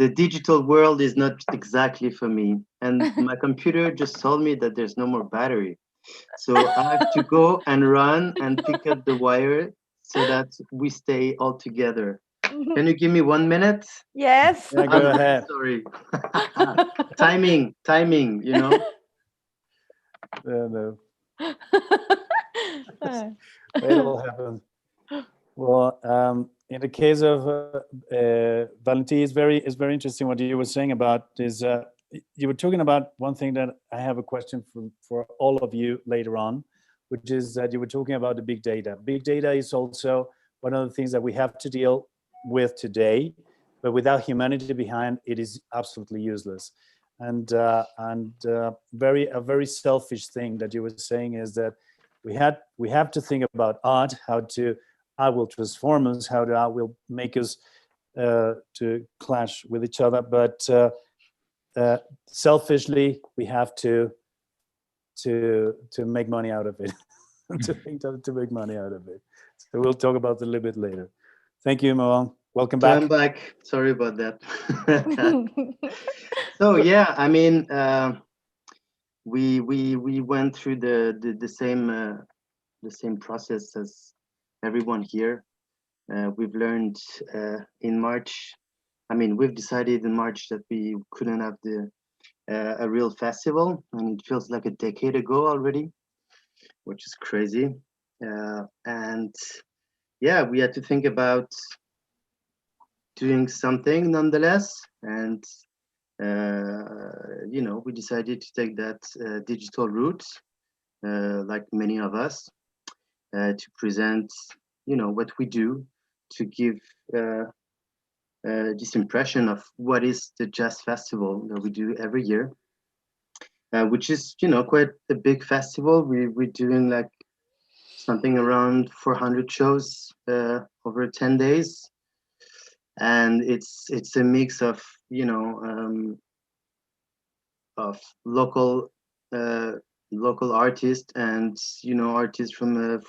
the digital world is not exactly for me. And my computer just told me that there's no more battery. So I have to go and run and pick up the wire so that we stay all together. Can you give me 1 minute? Yes. Yeah, go I'm ahead. sorry. Timing, you know. No. It'll happen. Well, in the case of Valentí, it's very interesting what you were saying about is you were talking about one thing that I have a question for all of you later on, which is that you were talking about the big data. Big data is also one of the things that we have to deal with today, but without humanity behind, it is absolutely useless. And a very selfish thing that you were saying is that we have to think about art, how will transform us, how art will make us to clash with each other, but selfishly we have to make money out of it, to make money out of it. So we'll talk about it a little bit later. Thank you, Maurin. Welcome back. I'm back. Sorry about that. So yeah, I mean, we went through the same process as everyone here. We've learned in March. I mean, we've decided in March that we couldn't have a real festival, and it feels like a decade ago already, which is crazy. And yeah, we had to think about doing something nonetheless, and you know, we decided to take that digital route, like many of us, to present, you know, what we do, to give this impression of what is the jazz festival that we do every year, which is, you know, quite a big festival. We're doing like something around 400 shows over 10 days. And it's a mix of, you know, of local artists and, you know, artists from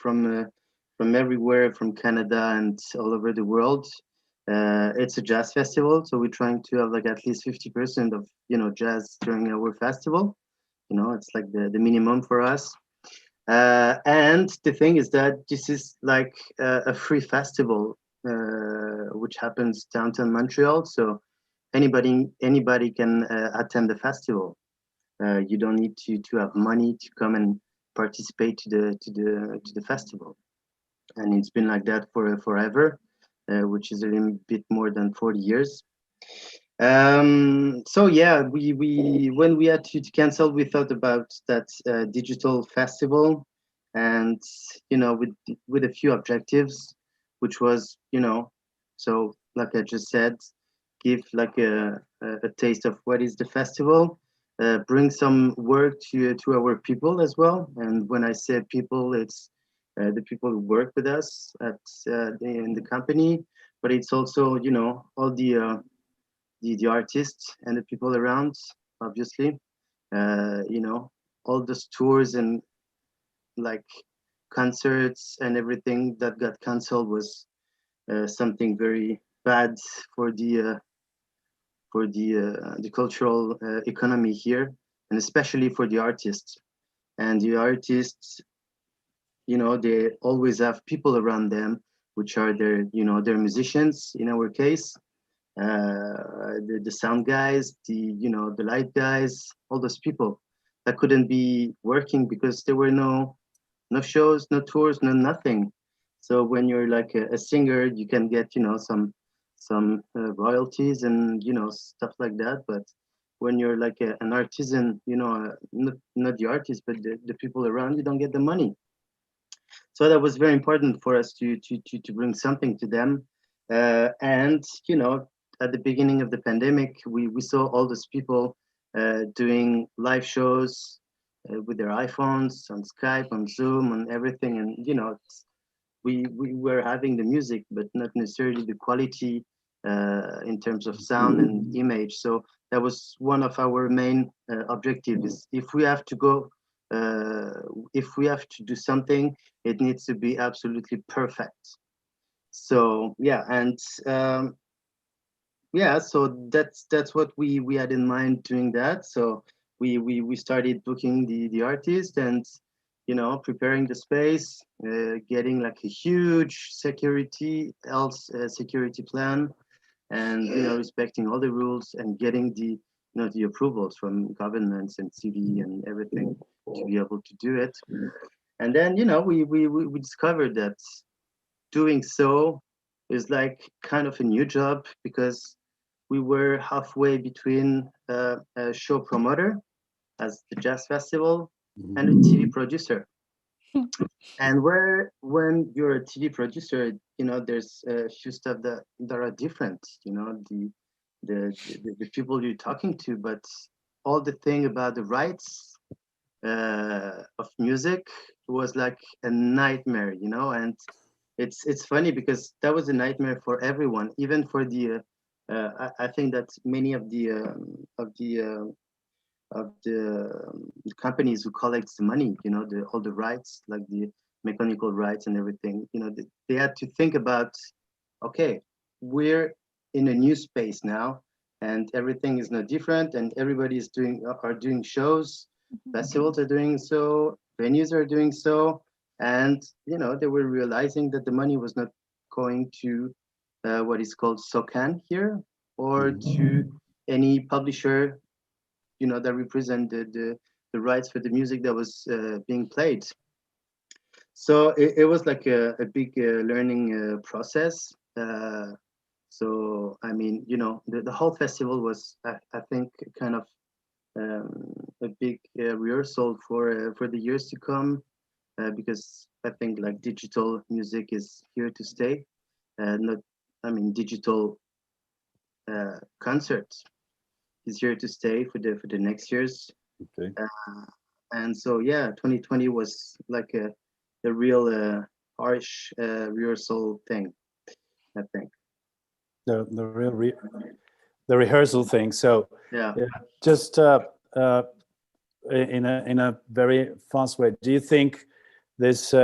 everywhere, from Canada and all over the world. It's a jazz festival, so we're trying to have like at least 50% of, you know, jazz during our festival. You know, it's like the minimum for us. And the thing is that this is like a free festival, which happens downtown Montreal. So anybody can attend the festival. You don't need to have money to come and participate to the festival. And it's been like that for forever, which is a little bit more than 40 years. So yeah, we when we had to cancel, we thought about that digital festival, and, you know, with a few objectives, which was, you know, so like I just said, give like a taste of what is the festival, bring some work to our people as well. And when I say people, it's the people who work with us in the company, but it's also, you know, all the artists and the people around, obviously. You know, all those tours and like concerts and everything that got canceled was something very bad for the cultural economy here, and especially for the artists. And the artists, you know, they always have people around them, which are their, you know, their musicians in our case, the sound guys, you know, the light guys, all those people that couldn't be working because there were no shows, no tours, no nothing. So when you're like a singer, you can get, you know, some royalties and, you know, stuff like that. But when you're like an artisan, you know, not the artist, but the people around you don't get the money. So that was very important for us to bring something to them. And, you know, at the beginning of the pandemic, we saw all those people doing live shows with their iPhones, on Skype, on Zoom, on everything. And, you know, we were having the music, but not necessarily the quality in terms of sound and image. So that was one of our main objectives. If we have to go, if we have to do something, it needs to be absolutely perfect. So yeah, and yeah, so that's what we had in mind doing that. So we started booking the artist and, you know, preparing the space, getting like a huge security plan, and, you know, respecting all the rules and getting the, you know, the approvals from governments and city and everything to be able to do it. And then, you know, we discovered that doing so is like kind of a new job, because we were halfway between a show promoter as the jazz festival and a TV producer. And when you're a TV producer, you know, there's a few stuff that are different, you know, the people you're talking to, but all the thing about the rights of music was like a nightmare, you know. And it's funny because that was a nightmare for everyone, even for the I think that many of the companies who collect the money, you know, all the rights, like the mechanical rights and everything, you know, they had to think about, okay, we're in a new space now, and everything is not different, and everybody is doing shows, festivals are doing so, venues are doing so, and, you know, they were realizing that the money was not going to what is called SOCAN here, or to any publisher, you know, that represented the rights for the music that was being played. So it was like a big learning process. So I mean, you know, the whole festival was, I think, kind of a big rehearsal for the years to come, because I think like digital music is here to stay. Not, I mean, digital concerts is here to stay for the next years. Okay. And so yeah, 2020 was like a real harsh rehearsal thing, I think. The real the rehearsal thing. So Yeah. Just in a very fast way, do you think this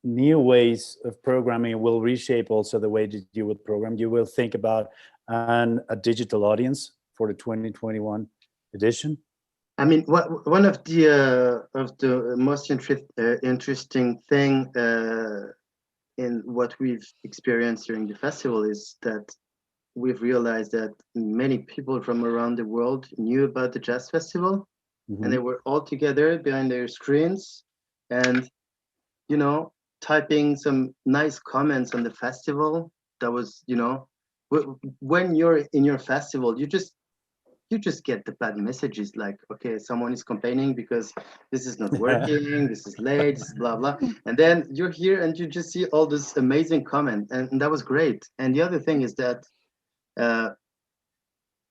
new ways of programming will reshape also the way that you would program? You will think about a digital audience for the 2021 edition? I mean, one of the most interesting thing in what we've experienced during the festival is that we've realized that many people from around the world knew about the jazz festival, and they were all together behind their screens, and, you know, typing some nice comments on the festival. That was, you know, when you're in your festival, you just get the bad messages, like, okay, someone is complaining because this is not working, this is late, this is blah blah, and then you're here and you just see all this amazing comment, and that was great. And the other thing is that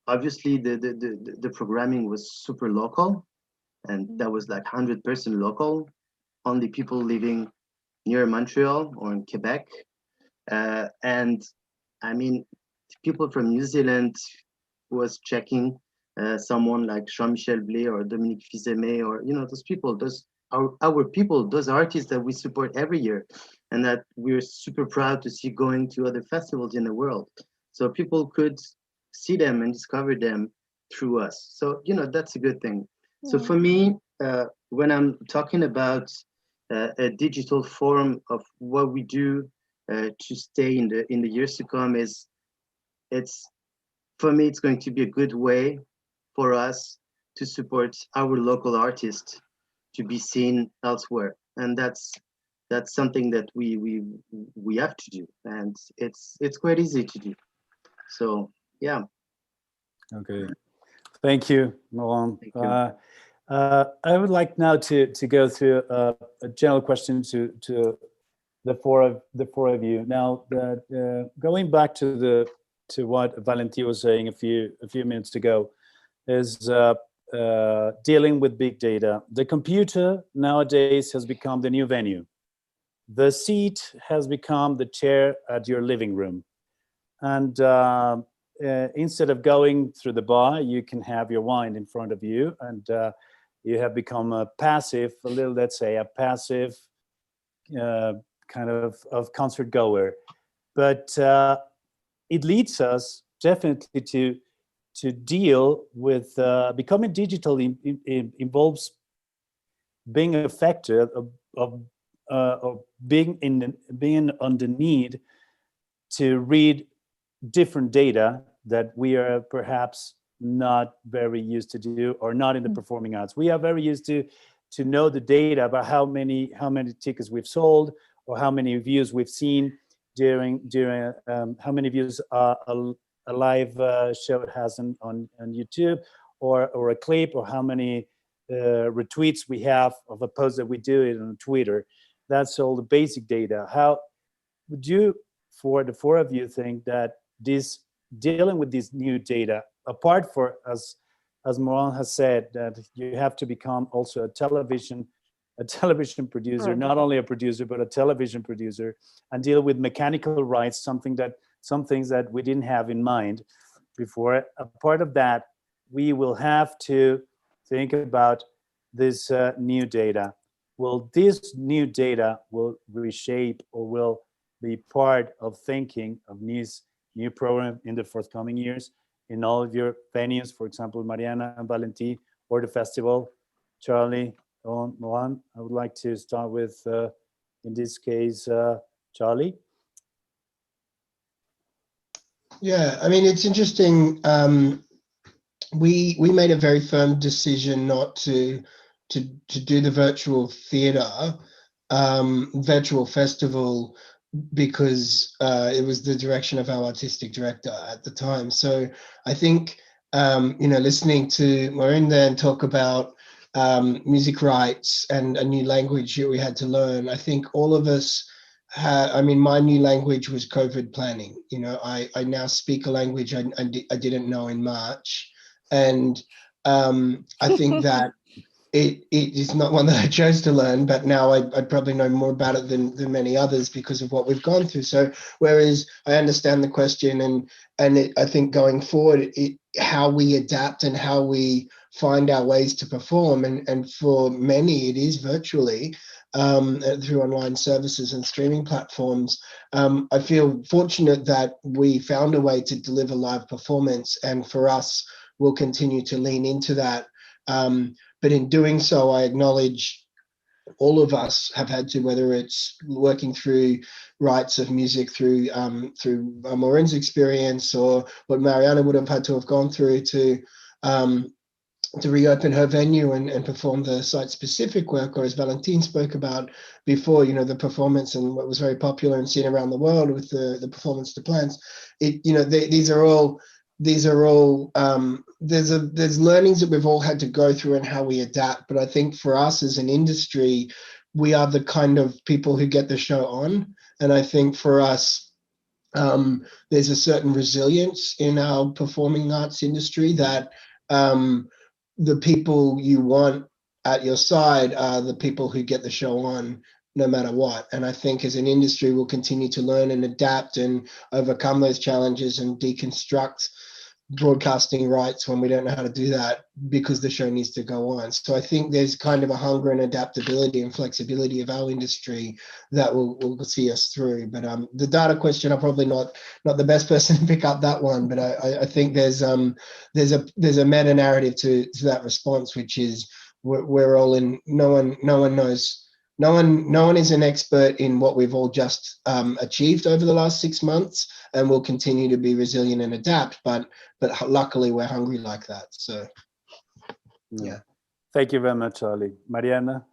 obviously the programming was super local, and that was like 100% local, only people living near Montreal or in Quebec, and I mean, people from New Zealand was checking someone like Jean-Michel Blé or Dominique Fils-Aimé, or, you know, those people, those our people, those artists that we support every year, and that we're super proud to see going to other festivals in the world. So people could see them and discover them through us. So, you know, that's a good thing. So for me, when I'm talking about a digital form of what we do to stay in the years to come, for me, it's going to be a good way for us to support our local artists to be seen elsewhere, and that's something that we have to do, and it's quite easy to do. So yeah. Okay, Thank you, Maurin. Thank you. I would like now to go through a general question to the four of you. Now, going back to what Valentí was saying a few minutes ago, is dealing with big data. The computer nowadays has become the new venue. The seat has become the chair at your living room, and instead of going through the bar, you can have your wine in front of you, and you have become a passive kind of concert goer. But it leads us definitely to deal with becoming digital. Involves being affected of being on the need to read different data that we are perhaps not very used to do, or not in the performing arts. We are very used to know the data about how many tickets we've sold, or how many views we've seen during how many views a live show has on YouTube, or a clip, or how many retweets we have of a post that we do it on Twitter. That's all the basic data. How would you, for the four of you, think that this dealing with this new data, apart for, as Maurin has said, that you have to become also a television producer, not only a producer, but a television producer, and deal with mechanical rights, some things that we didn't have in mind before. A part of that, we will have to think about this new data. Will this new data will reshape, or will be part of thinking of new program in the forthcoming years in all of your venues, for example, Mariana and Valentí, or the festival? Charlie, Maurin, I would like to start with, in this case, Charlie. Yeah, I mean, it's interesting. We made a very firm decision not to do the virtual theatre, virtual festival, because it was the direction of our artistic director at the time. So I think, listening to Maurin then talk about music rights and a new language that we had to learn, I think all of us my new language was COVID planning. I now speak a language I didn't know in March. And I think that it is not one that I chose to learn, but now I'd probably know more about it than many others because of what we've gone through. So whereas I understand the question, and I think going forward, how we adapt and how we find our ways to perform, and for many it is virtually, through online services and streaming platforms. I feel fortunate that we found a way to deliver live performance, and for us, we'll continue to lean into that. But in doing so, I acknowledge all of us have had to, whether it's working through rights of music through Maurin's experience, or what Mariana would have had to have gone through to reopen her venue and perform the site-specific work, or as Valentí spoke about before, the performance and what was very popular and seen around the world with the performance to plants. These are all there's learnings that we've all had to go through and how we adapt. But I think for us as an industry, we are the kind of people who get the show on. And I think for us, there's a certain resilience in our performing arts industry that the people you want at your side are the people who get the show on no matter what. And I think as an industry, we'll continue to learn and adapt and overcome those challenges and deconstruct broadcasting rights when we don't know how to do that, because the show needs to go on. So I think there's kind of a hunger and adaptability and flexibility of our industry that will see us through. But the data question, I'm probably not the best person to pick up that one, but I think there's a meta narrative to that response, which is we're all in. No one knows. No one is an expert in what we've all just achieved over the last 6 months, and we'll continue to be resilient and adapt. But luckily, we're hungry like that. So, yeah. Thank you very much, Charlie. Mariana.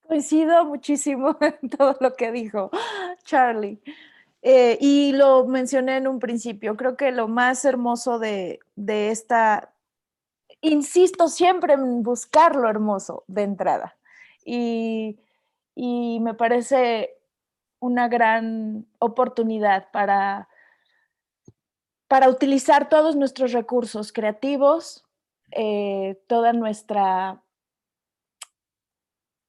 Coincido muchísimo en todo lo que dijo Charlie. Y lo mencioné en un principio. Creo que lo más hermoso de esta insisto siempre en buscar lo hermoso de entrada. Y me parece una gran oportunidad para utilizar todos nuestros recursos creativos, toda nuestra...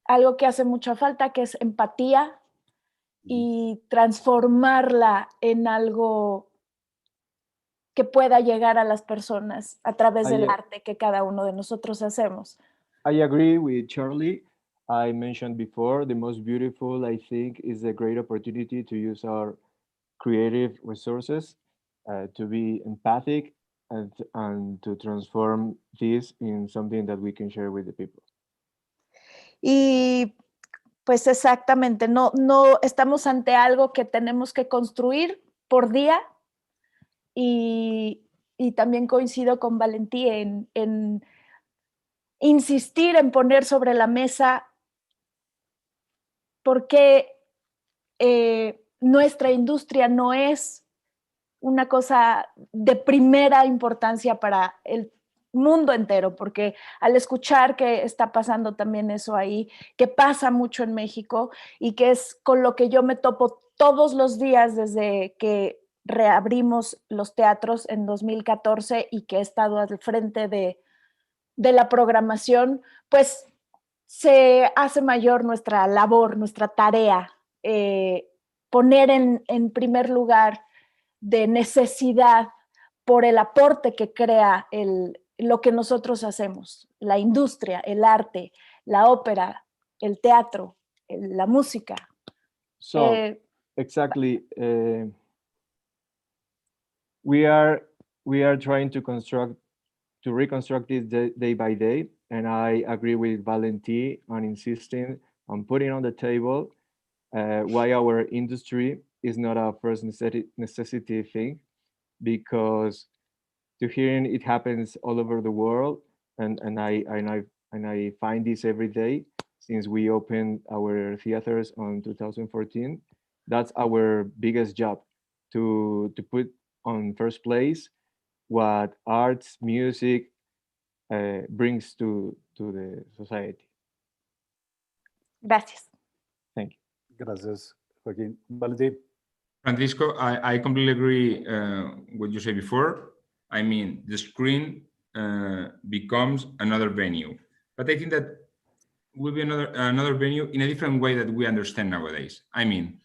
algo que hace mucha falta, que es empatía, y transformarla en algo que pueda llegar a las personas a través del arte que cada uno de nosotros hacemos. I agree with Charlie. I mentioned before, the most beautiful, I think, is a great opportunity to use our creative resources, to be empathic, and to transform this in something that we can share with the people. Y pues exactamente, no estamos ante algo que tenemos que construir por día, y también coincido con Valentí en insistir en poner sobre la mesa por qué nuestra industria no es una cosa de primera importancia para el mundo entero, porque al escuchar que está pasando también eso ahí, que pasa mucho en México y que es con lo que yo me topo todos los días desde que reabrimos los teatros en 2014 y que he estado al frente de la programación, pues se hace mayor nuestra labor, nuestra tarea, poner en primer lugar de necesidad por el aporte que crea lo que nosotros hacemos, la industria, el arte, la ópera, el teatro, la música. So, exactly, we are trying to reconstruct this day by day, and I agree with Valentí on insisting on putting on the table why our industry is not a first necessity thing, because to hearing it happens all over the world, and I find this every day since we opened our theaters on 2014. That's our biggest job, to put on first place what arts, music brings to the society. Gracias. Thank you. Gracias, Joaquín. Valentí. Francisco, I completely agree what you said before. I mean, the screen becomes another venue, but I think that will be another venue in a different way that we understand nowadays. I mean,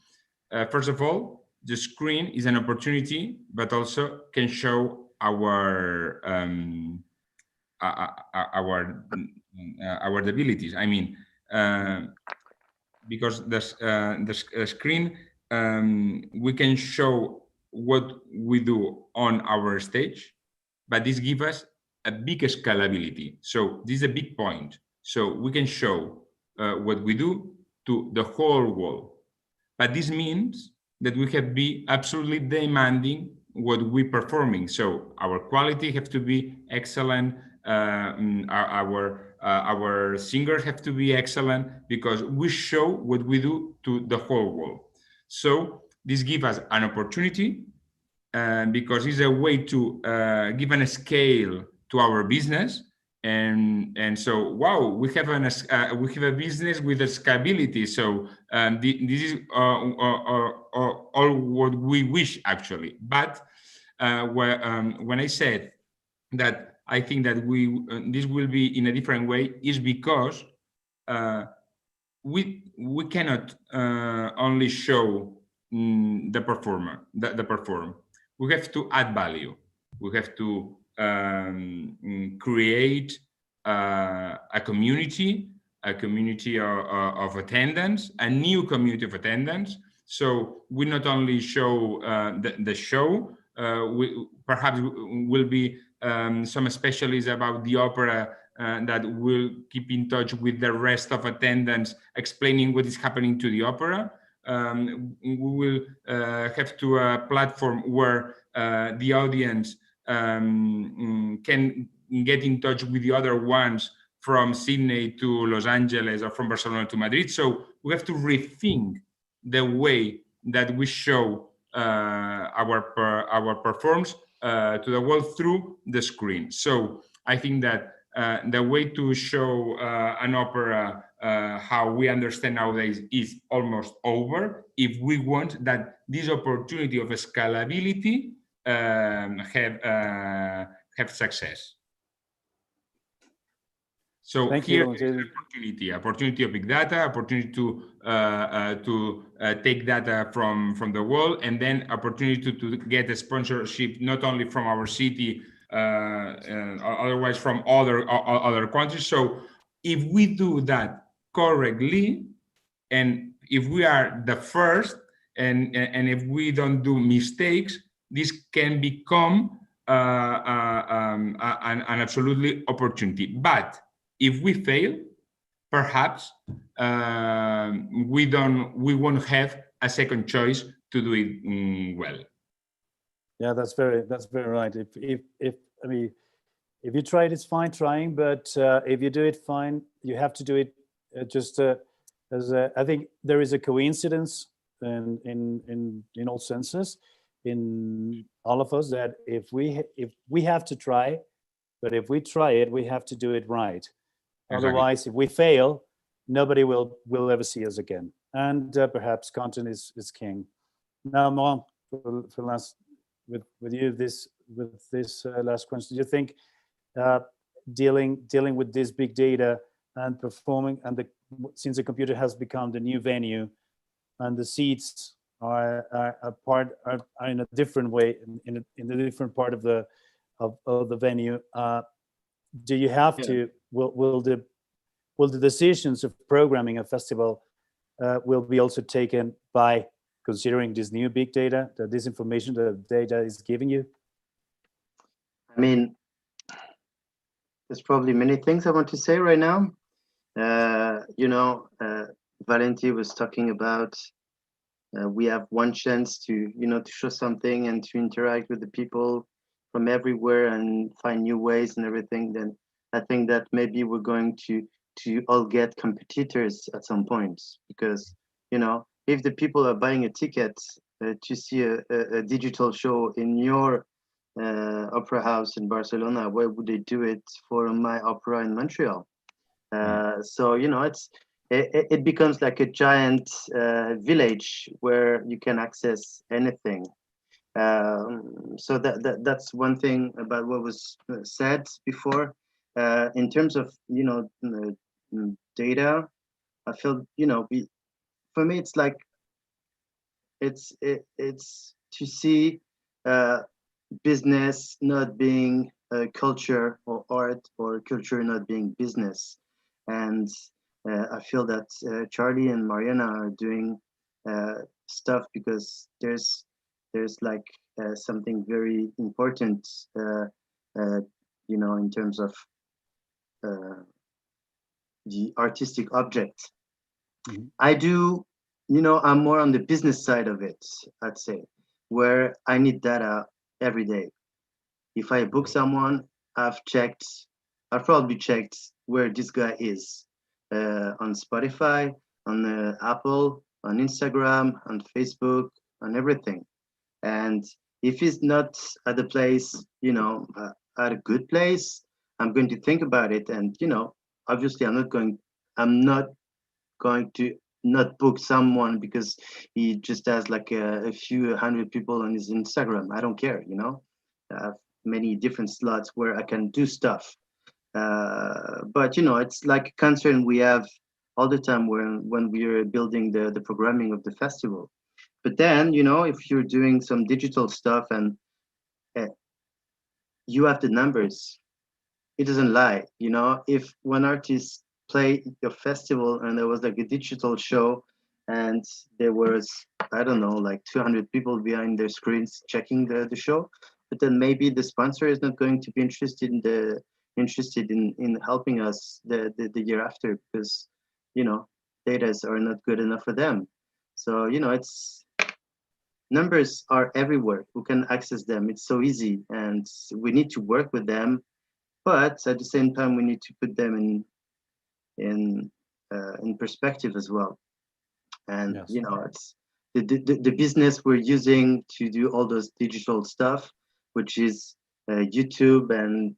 first of all, the screen is an opportunity, but also can show our abilities. I mean, because the screen, we can show what we do on our stage, but this gives us a big scalability. So this is a big point. So we can show what we do to the whole world, but this means that we have to be absolutely demanding what we're performing. So our quality has to be excellent. Our singers have to be excellent, because we show what we do to the whole world. So this gives us an opportunity, because it's a way to give a scale to our business, and so wow, we have a business with a scalability. So this is all what we wish, actually. But when I said that I think that this will be in a different way, is because we cannot only show the performer, the perform. We have to add value. We have to create a community of attendance, a new community of attendance. So we not only show the show, we perhaps will be some specialists about the opera that will keep in touch with the rest of attendance, explaining what is happening to the opera. We will have to a platform where the audience can get in touch with the other ones from Sydney to Los Angeles or from Barcelona to Madrid. So we have to rethink the way that we show our performs to the world through the screen. So I think that the way to show an opera how we understand nowadays is almost over if we want that this opportunity of scalability have success. So Thank here you. is opportunity of big data, opportunity to take data from the world, and then opportunity to get a sponsorship not only from our city, otherwise from other countries. So if we do that correctly, and if we are the first, and if we don't do mistakes, this can become an absolutely opportunity. But if we fail, perhaps we won't have a second choice to do it well. Yeah, that's very right. I mean, if you try it, it's fine trying, but if you do it, fine. You have to do it I think there is a coincidence in all senses, in all of us, that if we have to try, but if we try it, we have to do it right. Exactly. Otherwise, if we fail, nobody will ever see us again. And perhaps content is king. Now, Maurin, for last with this last question, do you think dealing with this big data and performing, and since the computer has become the new venue, and the seats are in a different way, in a different part of the venue, do you have to? Will the decisions of programming a festival will be also taken by considering this new big data, this information that the data is giving you? I mean, there's probably many things I want to say right now. Valentí was talking about we have one chance to show something and to interact with the people from everywhere and find new ways and everything. Then I think that maybe we're going to all get competitors at some point, because if the people are buying a ticket to see a digital show in your opera house in Barcelona, why would they do it for my opera in Montreal? So it becomes like a giant village where you can access anything. So that's one thing about what was said before. In terms of data, I feel for me it's like it's to see business not being culture, or art or culture not being business. And I feel that Charlie and Mariana are doing stuff because there's like something very important in terms of the artistic object. Mm-hmm. I do, I'm more on the business side of it, I'd say, where I need data every day. If I book someone, I've probably checked where this guy is on Spotify, on Apple, on Instagram, on Facebook, on everything. And if he's not at the place, at a good place, I'm going to think about it. And, obviously I'm not going to not book someone because he just has like a few hundred people on his Instagram. I don't care, I have many different slots where I can do stuff. But, it's like a concern we have all the time when we are building the programming of the festival. But then, if you're doing some digital stuff and you have the numbers, it doesn't lie. If one artist play your festival and there was like a digital show and there was, I don't know, like 200 people behind their screens checking the show, but then maybe the sponsor is not going to be interested in helping us the year after, because data are not good enough for them. So it's numbers are everywhere. We can access them. It's so easy, and we need to work with them. But at the same time, we need to put them in perspective as well. And yes. It's the business we're using to do all those digital stuff, which is YouTube and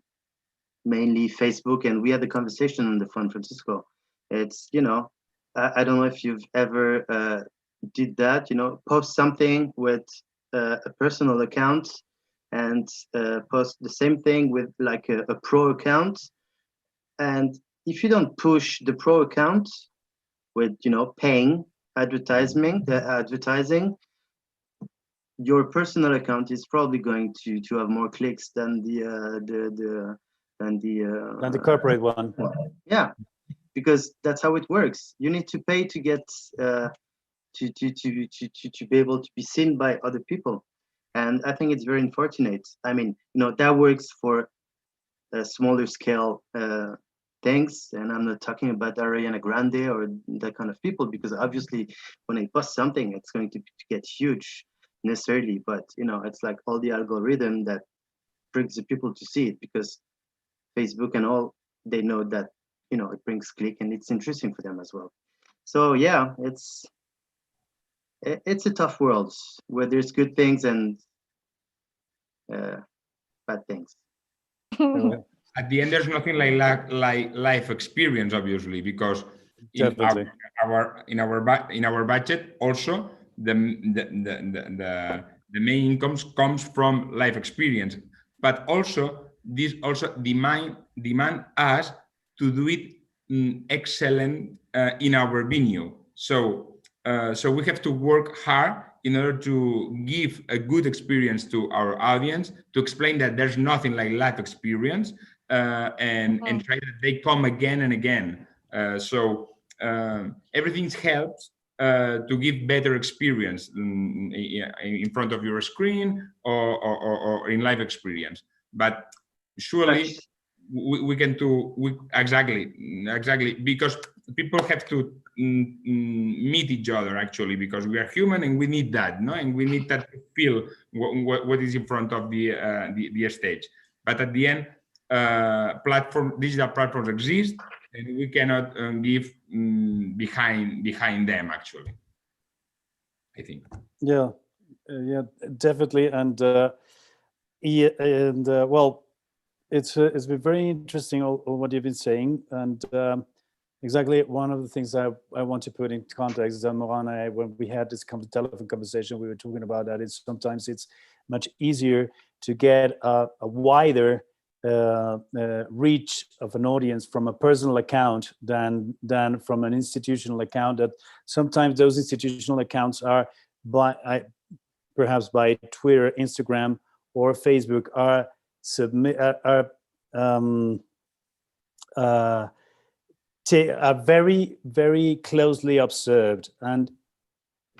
mainly Facebook, and we had the conversation on the phone, Francisco. It's, you know, I don't know if you've ever did that, you know, post something with a personal account and post the same thing with like a pro account. And if you don't push the pro account with, you know, paying advertising, your personal account is probably going to have more clicks than the corporate one. Yeah, because that's how it works. You need to pay to get to be able to be seen by other people, and I think it's very unfortunate. I mean, you know, that works for a smaller scale things, and I'm not talking about Ariana Grande or that kind of people, because obviously when I post something, it's going to get huge necessarily, but you know, it's like all the algorithm that brings the people to see it, because Facebook and all, they know that, you know, it brings click and it's interesting for them as well. So yeah, it's a tough world where there's good things and bad things. At the end, there's nothing like life experience, obviously, because in our budget also the main income comes from life experience, but also this also demand us to do it excellent in our venue. So we have to work hard in order to give a good experience to our audience, to explain that there's nothing like life experience, and try that they come again and again. So everything helps to give better experience in front of your screen or in live experience. But surely we can do exactly, because people have to meet each other, actually, because we are human and we need that, no? And we need that to feel what is in front of the stage. But at the end, digital platforms exist, and we cannot give behind them, actually, I think. Yeah, definitely. And well, it's been very interesting all what you've been saying, and exactly one of the things I want to put in context is that Maurin and I, when we had this telephone conversation, we were talking about that sometimes it's much easier to get a wider reach of an audience from a personal account than from an institutional account. That sometimes those institutional accounts are perhaps by Twitter, Instagram, or Facebook are very, very closely observed, and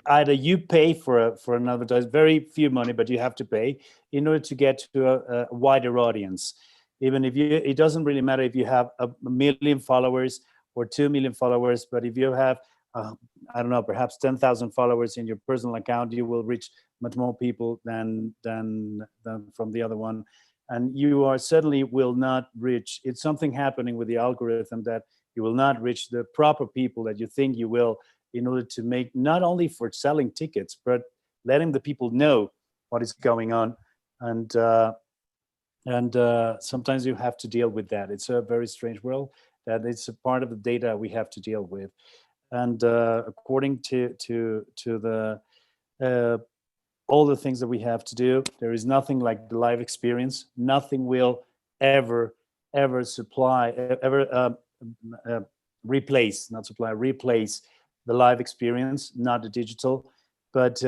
either you pay for an advertisement, very few money, but you have to pay in order to get to a wider audience. Even if it doesn't really matter if you have 1 million followers or 2 million followers, but if you have I don't know, perhaps 10,000 followers in your personal account, you will reach much more people than from the other one. And you certainly will not reach, it's something happening with the algorithm that you will not reach the proper people that you think you will, in order to make, not only for selling tickets, but letting the people know what is going on. And sometimes you have to deal with that. It's a very strange world, that it's a part of the data we have to deal with. And according to the all the things that we have to do, there is nothing like the live experience. Nothing will ever replace the live experience, not the digital. But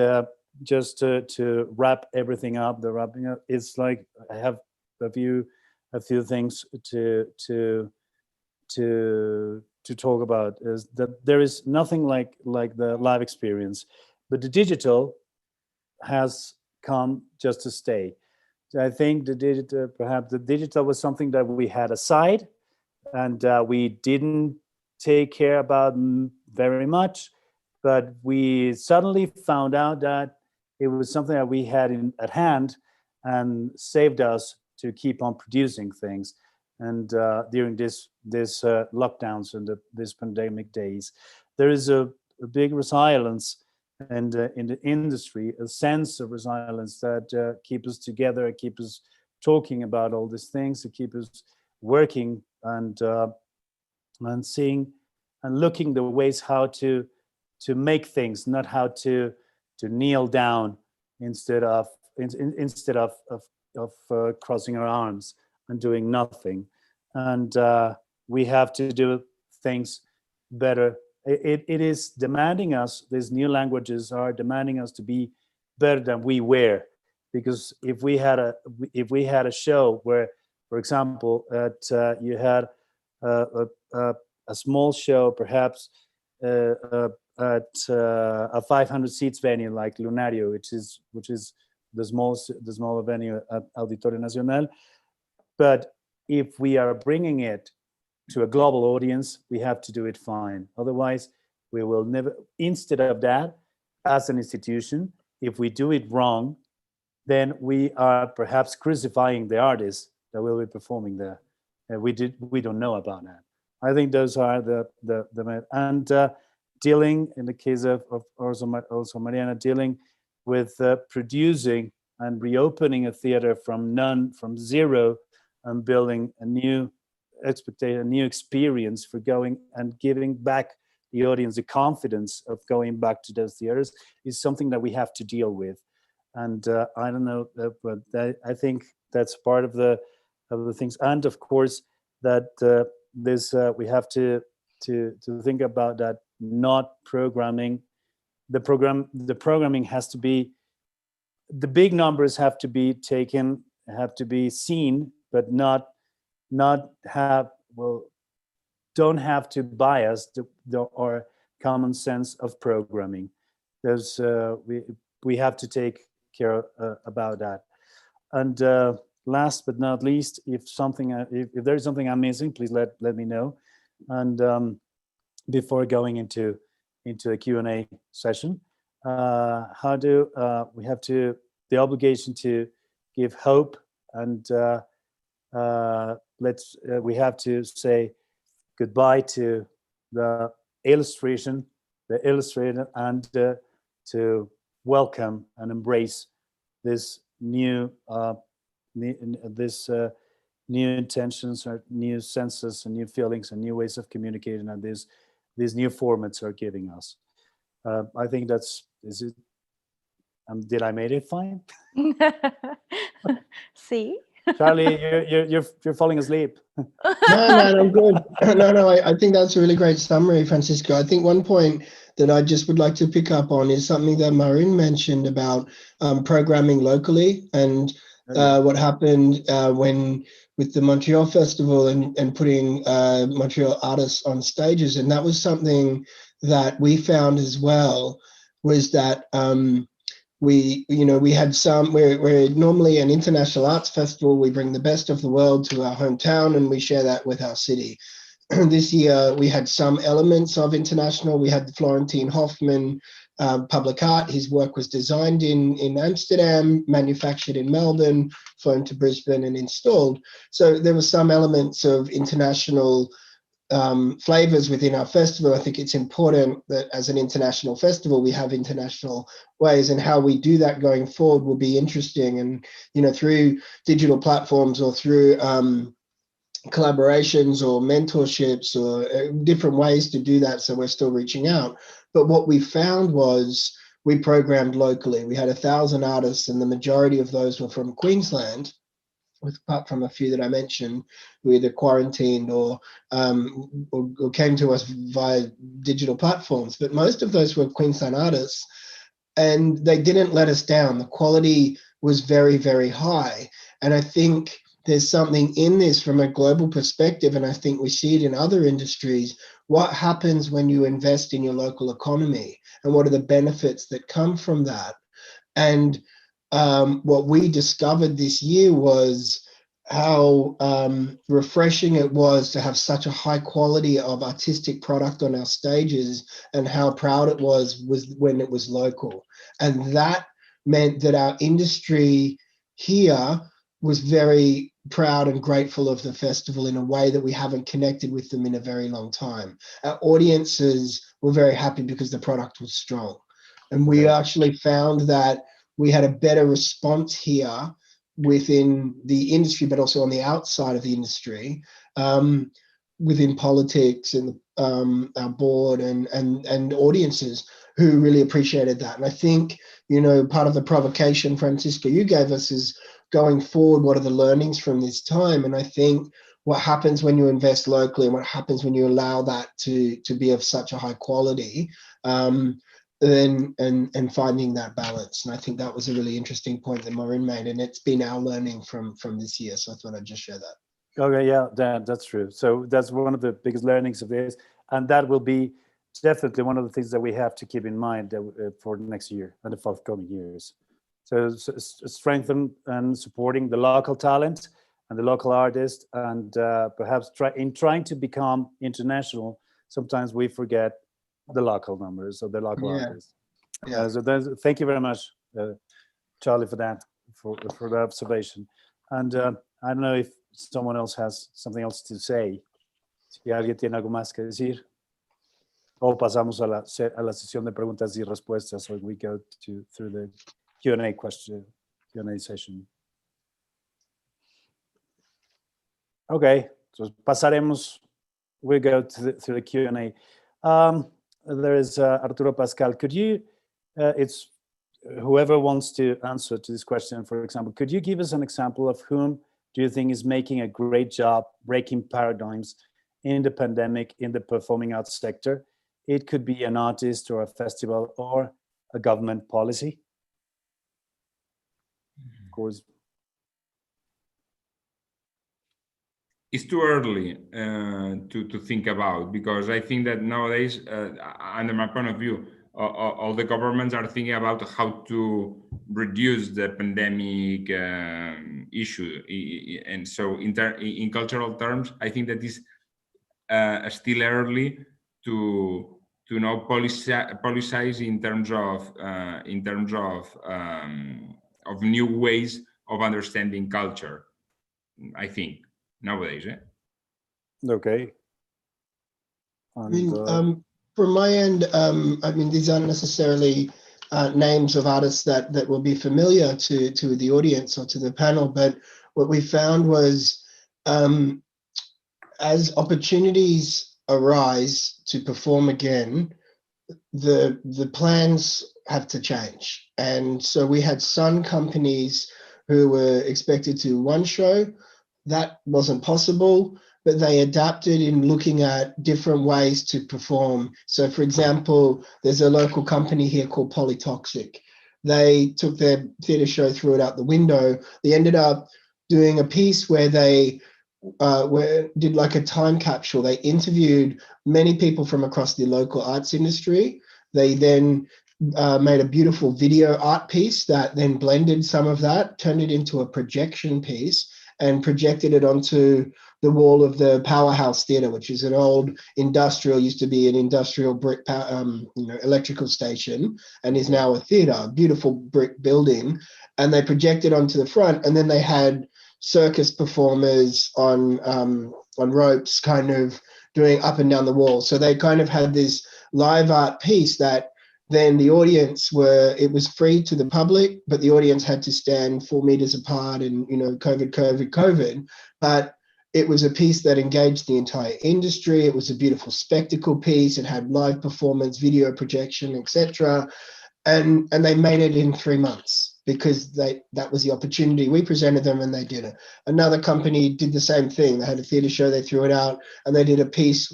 just to wrap everything up, the wrapping up is like, I have a few things to talk about, is that there is nothing like the live experience, but the digital has come just to stay. So I think perhaps the digital was something that we had aside, and we didn't take care about very much, but we suddenly found out that it was something that we had at hand and saved us to keep on producing things. And during this lockdowns and this pandemic days, there is a big resilience, and in the industry, a sense of resilience that keep us together, keep us talking about all these things, to keep us working and seeing and looking the ways how to make things, not how to kneel down instead of crossing our arms and doing nothing. And we have to do things better. It is demanding us, these new languages are demanding us to be better than we were. Because if we had a show where, for example, you had a small show, perhaps at a 500 seats venue like Lunario, which is the smaller venue at Auditorio Nacional. But if we are bringing it to a global audience, we have to do it fine. Otherwise, we will never. Instead of that, as an institution, if we do it wrong, then we are perhaps crucifying the artists that will be performing there. We don't know about that. I think those are the dealing, in the case of also Mariana, dealing with producing and reopening a theater from zero, and building a new expectation, a new experience for going and giving back the audience the confidence of going back to those theaters is something that we have to deal with. And I don't know, but I think that's part of the things. And of course, that we have to think about that. Not programming. The programming has to be. The big numbers have to be taken, have to be seen, but don't have to bias our common sense of programming. There's we have to take care about that. And last but not least, if there's something I'm missing, please let me know. And before going into a Q&A session, how do we have the obligation to give hope, and we have to say goodbye to the illustrator, and to welcome and embrace this new new intentions, or new senses and new feelings and new ways of communicating, and these new formats are giving us. I think is it. Did I make it fine? See. Charlie, you're falling asleep. No, I'm good. No, I think that's a really great summary, Francisco. I think one point that I just would like to pick up on is something that Maurin mentioned about programming locally, and what happened with the Montreal Festival and putting Montreal artists on stages. And that was something that we found as well, was that we had we're normally an international arts festival. We bring the best of the world to our hometown and we share that with our city. This year we had some elements of international. We had the Florentine Hoffman public art. His work was designed in Amsterdam, manufactured in Melbourne, flown to Brisbane and installed. So there were some elements of international flavors within our festival. I think it's important that as an international festival, we have international ways, and how we do that going forward will be interesting. And, through digital platforms or through collaborations or mentorships or different ways to do that. So we're still reaching out. But what we found was we programmed locally. We had 1,000 artists, and the majority of those were from Queensland, apart from a few that I mentioned, who either quarantined or came to us via digital platforms. But most of those were Queensland artists, and they didn't let us down. The quality was very, very high. And I think there's something in this from a global perspective, and I think we see it in other industries. What happens when you invest in your local economy, and what are the benefits that come from that? And what we discovered this year was how refreshing it was to have such a high quality of artistic product on our stages, and how proud it was when it was local. And that meant that our industry here was very proud and grateful of the festival in a way that we haven't connected with them in a very long time. Our audiences were very happy because the product was strong. And we actually found that we had a better response here within the industry, but also on the outside of the industry, within politics and our board and audiences who really appreciated that. And I think, you know, part of the provocation, Francisco, you gave us is going forward, what are the learnings from this time? And I think what happens when you invest locally and what happens when you allow that to be of such a high quality, then and finding that balance. And I think that was a really interesting point that Maurin made, and it's been our learning from this year. So I thought I'd just share that. Okay, yeah, that's true. So that's one of the biggest learnings of this, and that will be definitely one of the things that we have to keep in mind for next year and the forthcoming years. So strengthen and supporting the local talent and the local artists, and perhaps trying to become international, sometimes we forget the local numbers of the local artists. Yeah. So thank you very much, Charlie, for that, for the observation. And I don't know if someone else has something else to say. Si alguien tiene algo más que decir. O pasamos a la sesión de preguntas y respuestas, so we go through the Q&A session. Okay, so pasaremos. We go through the Q&A. There is Arturo Pascal. Could you, it's whoever wants to answer to this question, for example, could you give us an example of whom do you think is making a great job breaking paradigms in the pandemic in the performing arts sector? It could be an artist or a festival or a government policy. Of course. It's too early to think about, because I think that nowadays, under my point of view, all the governments are thinking about how to reduce the pandemic issue. And so in cultural terms, I think that is still early to now politicize in terms of new ways of understanding culture, I think, nowadays. Okay. And, from my end, I mean, these aren't necessarily names of artists that will be familiar to the audience or to the panel, but what we found was as opportunities arise to perform again, the plans have to change. And so we had some companies who were expected to one show. That wasn't possible, but they adapted in looking at different ways to perform. So for example, there's a local company here called Polytoxic. They took their theatre show, threw it out the window. They ended up doing a piece where they did like a time capsule. They interviewed many people from across the local arts industry. They then made a beautiful video art piece that then blended some of that, turned it into a projection piece, and projected it onto the wall of the Powerhouse Theatre, which is an old industrial, used to be an industrial brick, electrical station, and is now a theatre, beautiful brick building. And they projected onto the front, and then they had circus performers on ropes, kind of doing up and down the wall. So they kind of had this live art piece that then the audience it was free to the public, but the audience had to stand 4 meters apart and, COVID. But it was a piece that engaged the entire industry. It was a beautiful spectacle piece. It had live performance, video projection, etc. And they made it in 3 months because that was the opportunity. We presented them and they did it. Another company did the same thing. They had a theatre show, they threw it out, and they did a piece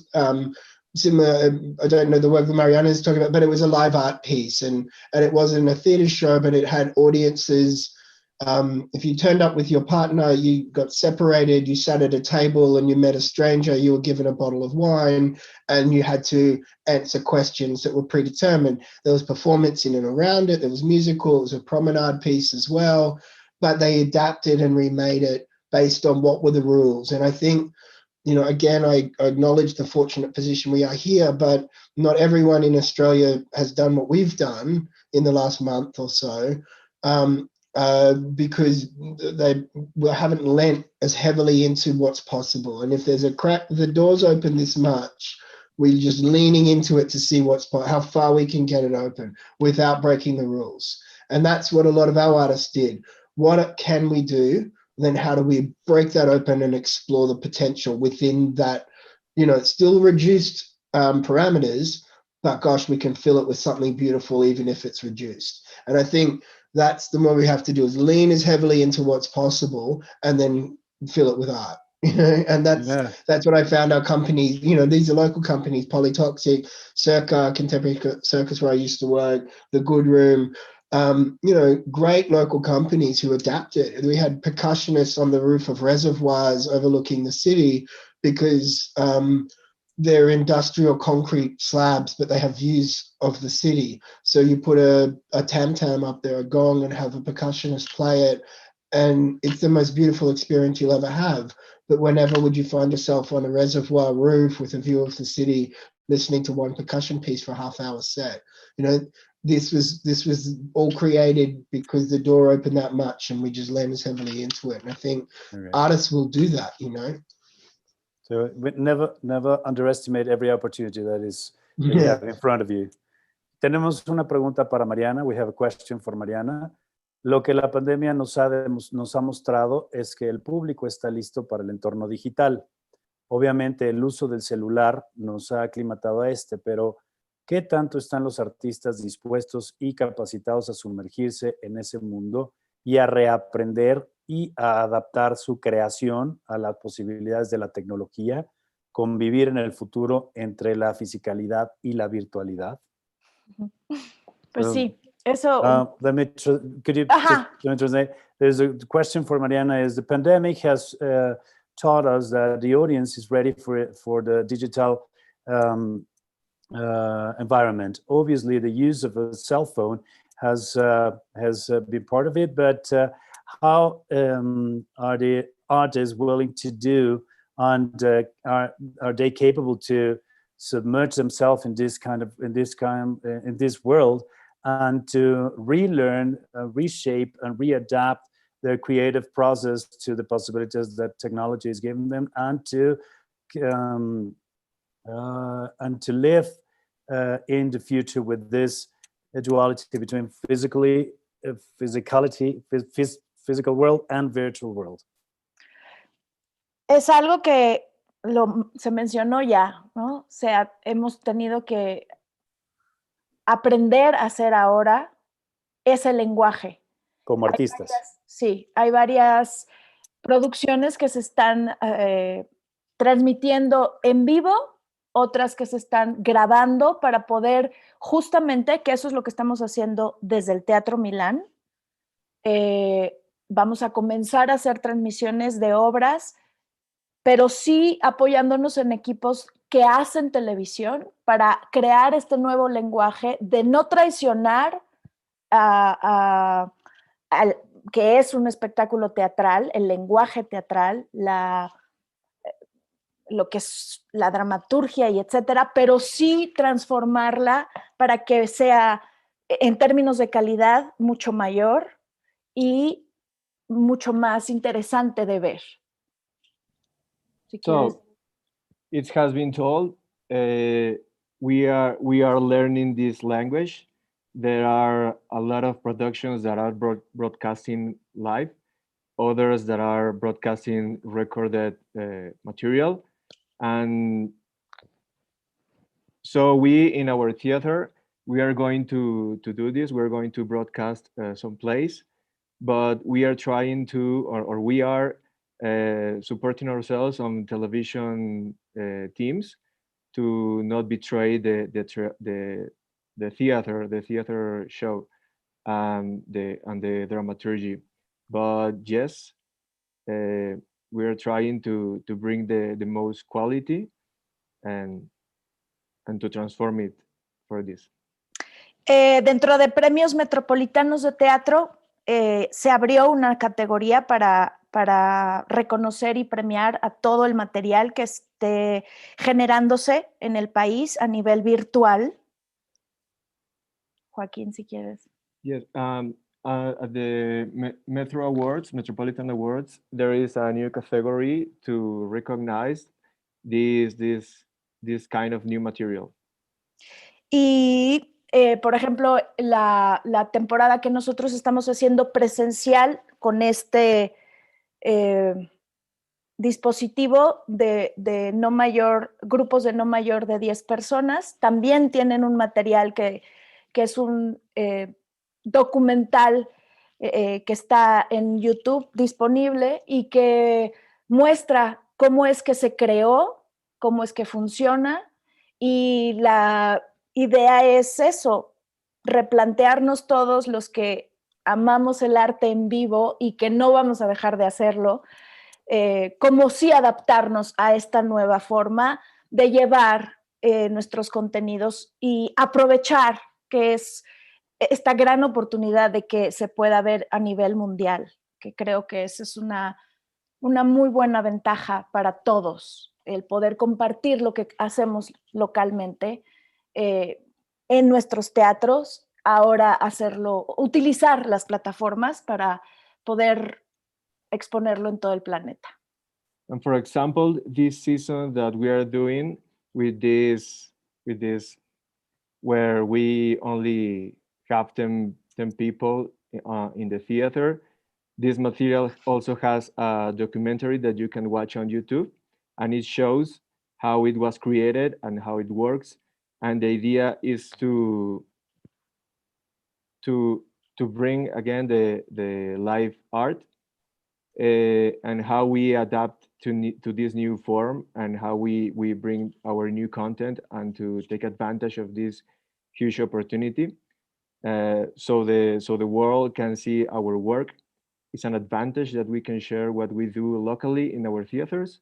similar. I don't know the work that Mariana is talking about, but it was a live art piece, and it wasn't a theatre show, but it had audiences. If you turned up with your partner, you got separated, you sat at a table and you met a stranger, you were given a bottle of wine and you had to answer questions that were predetermined. There was performance in and around it. There was musical, it was a promenade piece as well, but they adapted and remade it based on what were the rules. And I think, again, I acknowledge the fortunate position we are here, but not everyone in Australia has done what we've done in the last month or so. Because they haven't lent as heavily into what's possible. And if there's a crack, the door's open this much, we're just leaning into it to see how far we can get it open without breaking the rules. And that's what a lot of our artists did. what can we do? Then how do we break that open and explore the potential within that, you know, still reduced parameters, but gosh, we can fill it with something beautiful, even if it's reduced. And I think that's the more we have to do, is lean as heavily into what's possible and then fill it with art. You know, and that's what I found our companies, you know, these are local companies, Polytoxic, Circa, Contemporary Circus, where I used to work, The Good Room, you know, great local companies who adapted. We had percussionists on the roof of reservoirs overlooking the city because they're industrial concrete slabs, but they have views of the city. So you put a tam-tam up there, a gong, and have a percussionist play it, and it's the most beautiful experience you'll ever have. But whenever would you find yourself on a reservoir roof with a view of the city, listening to one percussion piece for a half-hour set? You know, this was all created because the door opened that much, and we just leaned as heavily into it. And I think artists will do that, you know. So never underestimate every opportunity that you have in front of you. Tenemos una pregunta para Mariana. We have a question for Mariana. Lo que la pandemia nos ha mostrado es que el público está listo para el entorno digital. Obviamente el uso del celular nos ha aclimatado a pero ¿qué tanto están los artistas dispuestos y capacitados a sumergirse en ese mundo y a reaprender y a adaptar su creación a las posibilidades de la tecnología, convivir en el futuro entre la fisicalidad y la virtualidad? Pues sí, eso... Could you translate? There's a question for Mariana is, the pandemic has taught us that the audience is ready for the digital environment. Obviously, the use of a cell phone has been part of it, but how are the artists willing to do, and are they capable to submerge themselves in this world and to relearn, reshape, and readapt their creative process to the possibilities that technology is giving them, and to live in the future with this duality between physical world and virtual world? Es algo que se mencionó ya, ¿no? O sea, hemos tenido que aprender a hacer ahora ese lenguaje. Como artistas. Hay varias producciones que se están transmitiendo en vivo, otras que se están grabando para poder justamente, que eso es lo que estamos haciendo desde el Teatro Milán. Vamos a comenzar a hacer transmisiones de obras, pero sí apoyándonos en equipos que hacen televisión para crear este nuevo lenguaje de no traicionar que es un espectáculo teatral, el lenguaje teatral, lo que es la dramaturgia y etcétera, pero sí transformarla para que sea, en términos de calidad, mucho mayor y mucho más interesante de ver. So, it has been told, we are learning this language. There are a lot of productions that are broadcasting live, others that are broadcasting recorded material. And so we, in our theater, we are going to do this. We're going to broadcast some plays, but we are trying to, or we are supporting ourselves on television teams to not betray the theater show and the dramaturgy. But yes, we are trying to bring the most quality and to transform it for this. Dentro de premios metropolitanos de teatro se abrió una categoría para reconocer y premiar a todo el material que esté generándose en el país a nivel virtual. Joaquín, si quieres. Yes, at the Metropolitan Awards, there is a new category to recognize this kind of new material. Y por ejemplo, la temporada que nosotros estamos haciendo presencial con este dispositivo de no mayor, grupos de no mayor de 10 personas, también tienen un material que es un documental que está en YouTube disponible y que muestra cómo es que se creó, cómo es que funciona, y la idea es eso, replantearnos todos los que amamos el arte en vivo y que no vamos a dejar de hacerlo, cómo sí adaptarnos a esta nueva forma de llevar nuestros contenidos y aprovechar que es esta gran oportunidad de que se pueda ver a nivel mundial, que creo que esa es una muy buena ventaja para todos, el poder compartir lo que hacemos localmente en nuestros teatros, ahora hacerlo, utilizar las plataformas para poder exponerlo en todo el planeta. And for example, this season that we are doing with this where we only have 10 people in the theater, this material also has a documentary that you can watch on YouTube, and it shows how it was created and how it works. And the idea is to bring again the live art and how we adapt to this new form, and how we bring our new content and to take advantage of this huge opportunity. So the world can see our work. It's an advantage that we can share what we do locally in our theaters,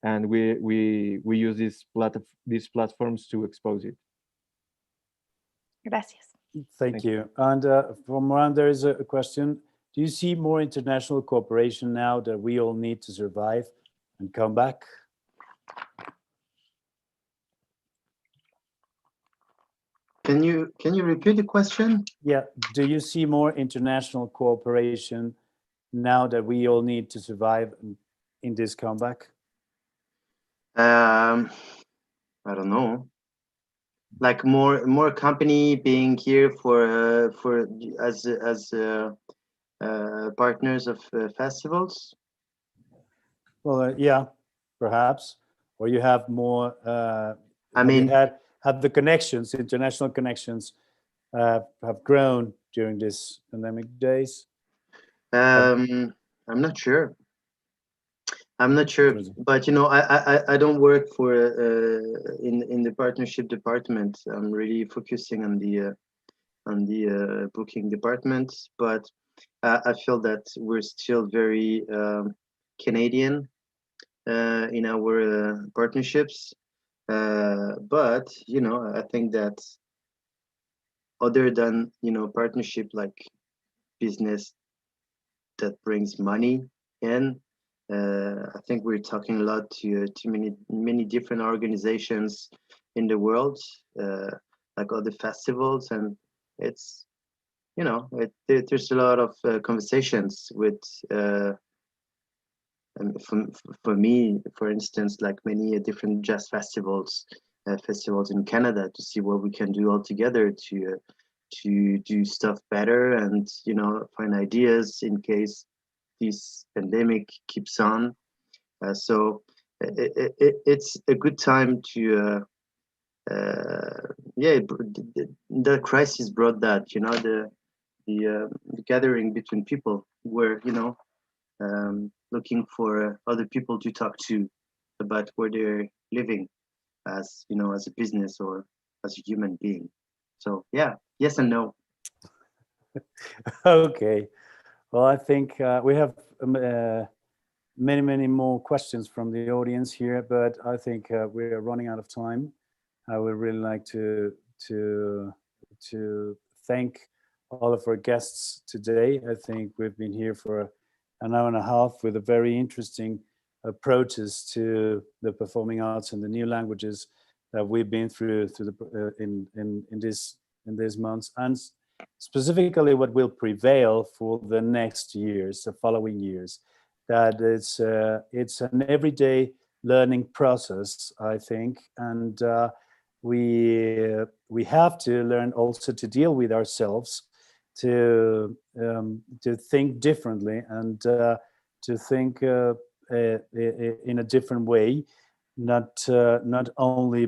and we use these platforms to expose it. Gracias. Thank you. And from Moran, there is a question. Do you see more international cooperation now that we all need to survive and come back? Can you repeat the question? Yeah. Do you see more international cooperation now that we all need to survive in this comeback? I don't know. Like more company being here for as partners of festivals. Well, yeah, perhaps. Or you have more. I mean, have the connections, international connections, have grown during this pandemic days? I'm not sure. But you know, I don't work for in the partnership department. I'm really focusing on the booking department. But I feel that we're still very Canadian in our partnerships. But you know, I think that other than, you know, partnership like business that brings money in, I think we're talking a lot to many different organizations in the world, like other festivals, and it's, you know, there's a lot of conversations with for me, for instance, like many different jazz festivals in Canada, to see what we can do all together to do stuff better, and, you know, find ideas in case this pandemic keeps on. So it's a good time to the crisis brought that, you know, the gathering between people, where, you know, looking for other people to talk to about where they're living, as, you know, as a business or as a human being. So yeah, yes and no. Okay. Well, I think we have many more questions from the audience here, but I think we are running out of time. I would really like to thank all of our guests today. I think we've been here for an hour and a half with a very interesting approaches to the performing arts and the new languages that we've been through the in these months, and specifically what will prevail for the next years, the following years. That it's an everyday learning process, I think, and we have to learn also to deal with ourselves, to think differently, and to think in a different way, not only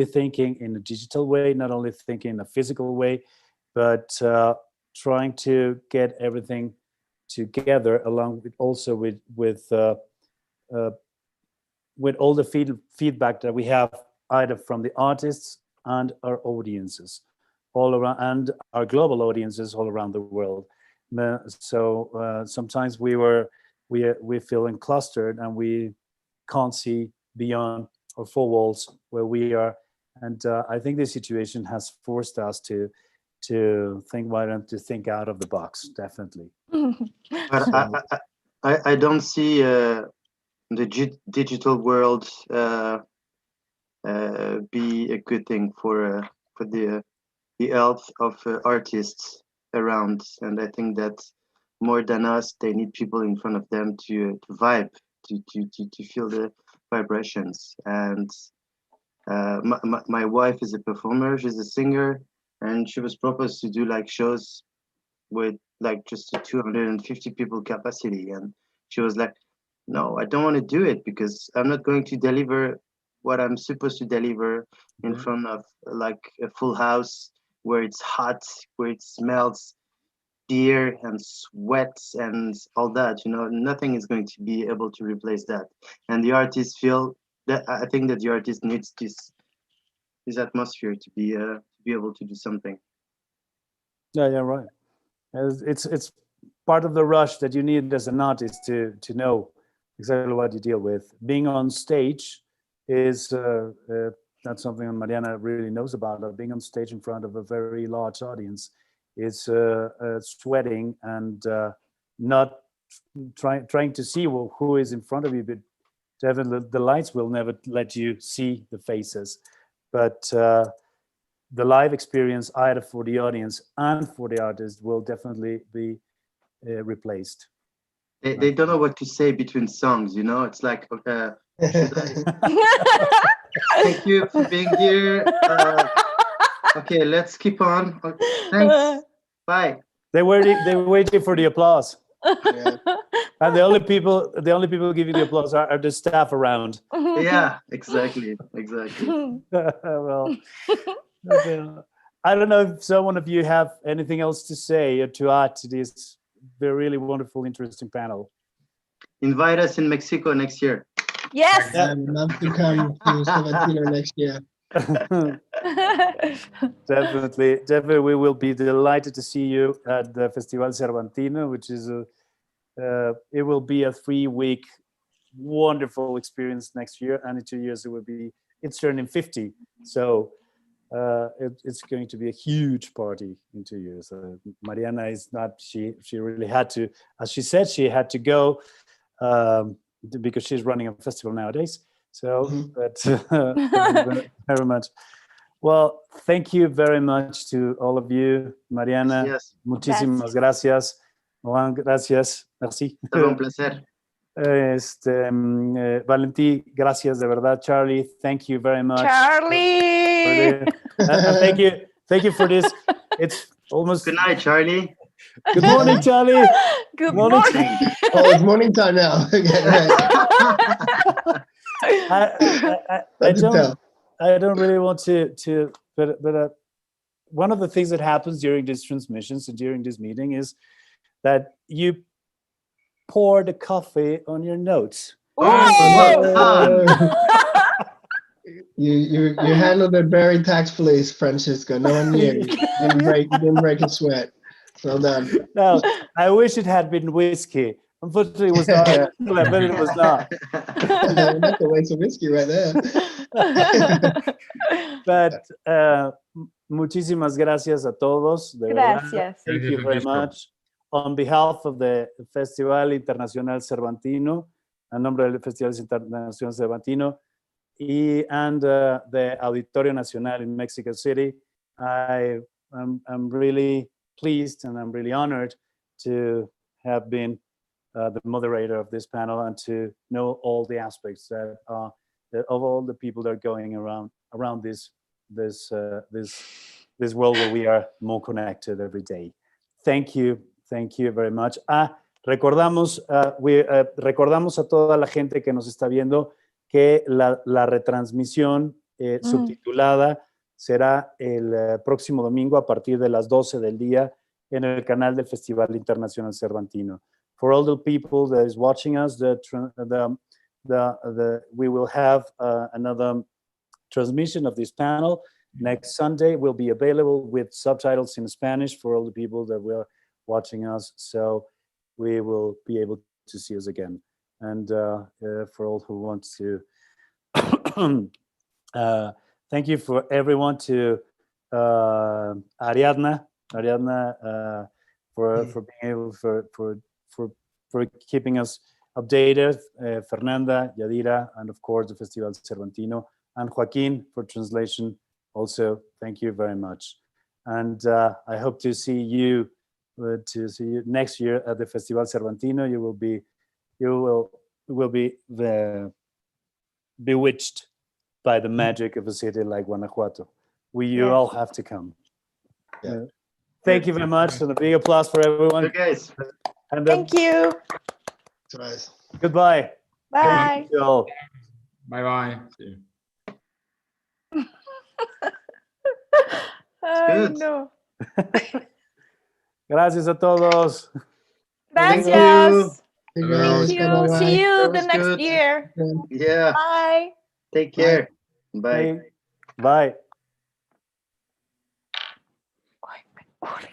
thinking in a digital way, not only thinking in a physical way, but trying to get everything together, along with also with all the feedback that we have, either from the artists and our audiences all around, and our global audiences all around the world. So sometimes we feel clustered, and we can't see beyond our four walls where we are. And I think this situation has forced us to think wider and to think out of the box, definitely. But I don't see the digital world be a good thing for the health of artists around. And I think that more than us, they need people in front of them to vibe, to feel the vibrations. And my wife is a performer, she's a singer, and she was proposed to do like shows with like just a 250 people capacity, and she was like, no, I don't want to do it, because I'm not going to deliver what I'm supposed to deliver in front of like a full house where it's hot, where it smells beer and sweat and all that. You know, nothing is going to be able to replace that. And the artists feel that, I think that the artist needs this atmosphere to be able to do something. Yeah, right. It's part of the rush that you need as an artist to know exactly what you deal with. Being on stage is that's something that Mariana really knows about. Being on stage in front of a very large audience is sweating and not trying to see who is in front of you, but definitely the lights will never let you see the faces. But the live experience, either for the audience and for the artist, will definitely be replaced. They don't know what to say between songs, you know. It's like, okay, thank you for being here. Okay, let's keep on. Okay, thanks. Bye. They're waiting for the applause. Yeah. And the only people giving the applause are the staff around. Yeah, exactly. Well, I don't know if someone of you have anything else to say or to add to this really wonderful, interesting panel. Invite us in Mexico next year. Yes. I'd love to come to Cervantino next year. Definitely, we will be delighted to see you at the Festival Cervantino, which is it will be a 3-week wonderful experience next year, and in 2 years it's turning 50. So it's going to be a huge party in 2 years. Mariana is not, she really had to, as she said, she had to go because she's running a festival nowadays. So, but very much. Well, thank you very much to all of you. Mariana, yes. Muchísimas gracias. Juan, gracias. Merci. Fue un placer. Valentí, gracias de verdad. Charlie, thank you very much. Charlie! Thank you for this. It's almost... Good night, Charlie. Good morning, Charlie. Good morning. Oh, it's morning time now. I don't really want to but one of the things that happens during these transmissions and during this meeting is that you pour the coffee on your notes. You handled it very tactfully, Francisco. No one knew. You didn't break a sweat. Well done. No, I wish it had been whiskey. Unfortunately, it was not. But it was not. That's a waste of whiskey right there. But muchísimas gracias a todos. De Gracias. verdad. Thank you very much. On behalf of the Festival Internacional Cervantino, en nombre del Festival Internacional Cervantino, and the Auditorio Nacional in Mexico City, I'm really pleased and I'm really honored to have been the moderator of this panel and to know all the aspects that are of all the people that are going around this world where we are more connected every day. Thank you very much. Recordamos a toda la gente que nos está viendo que la retransmisión subtitulada será el próximo domingo a partir de las 12 del día en el canal del Festival Internacional Cervantino. For all the people that is watching us, we will have another transmission of this panel next Sunday. Will be available with subtitles in Spanish for all the people that were watching us. So we will be able to see us again. And for all who want to, thank you for everyone, to Ariadna, for being able for keeping us updated, Fernanda, Yadira, and of course the Festival Cervantino, and Joaquin for translation. Also, thank you very much. And I hope to see you next year at the Festival Cervantino. You will be bewitched by the magic of a city like Guanajuato. You all have to come. Yeah. Thank you very much, and a big applause for everyone. Okay, guys. And Thank you. Nice. Goodbye. Bye. Thank you all. Bye-bye. See you. Ay, good. no. Gracias a todos. Gracias. Hey Thank guys, Thank you. bye-bye. See you That the was next good. year. Yeah. Bye. Take care. Bye. Bye. Ay, me urge.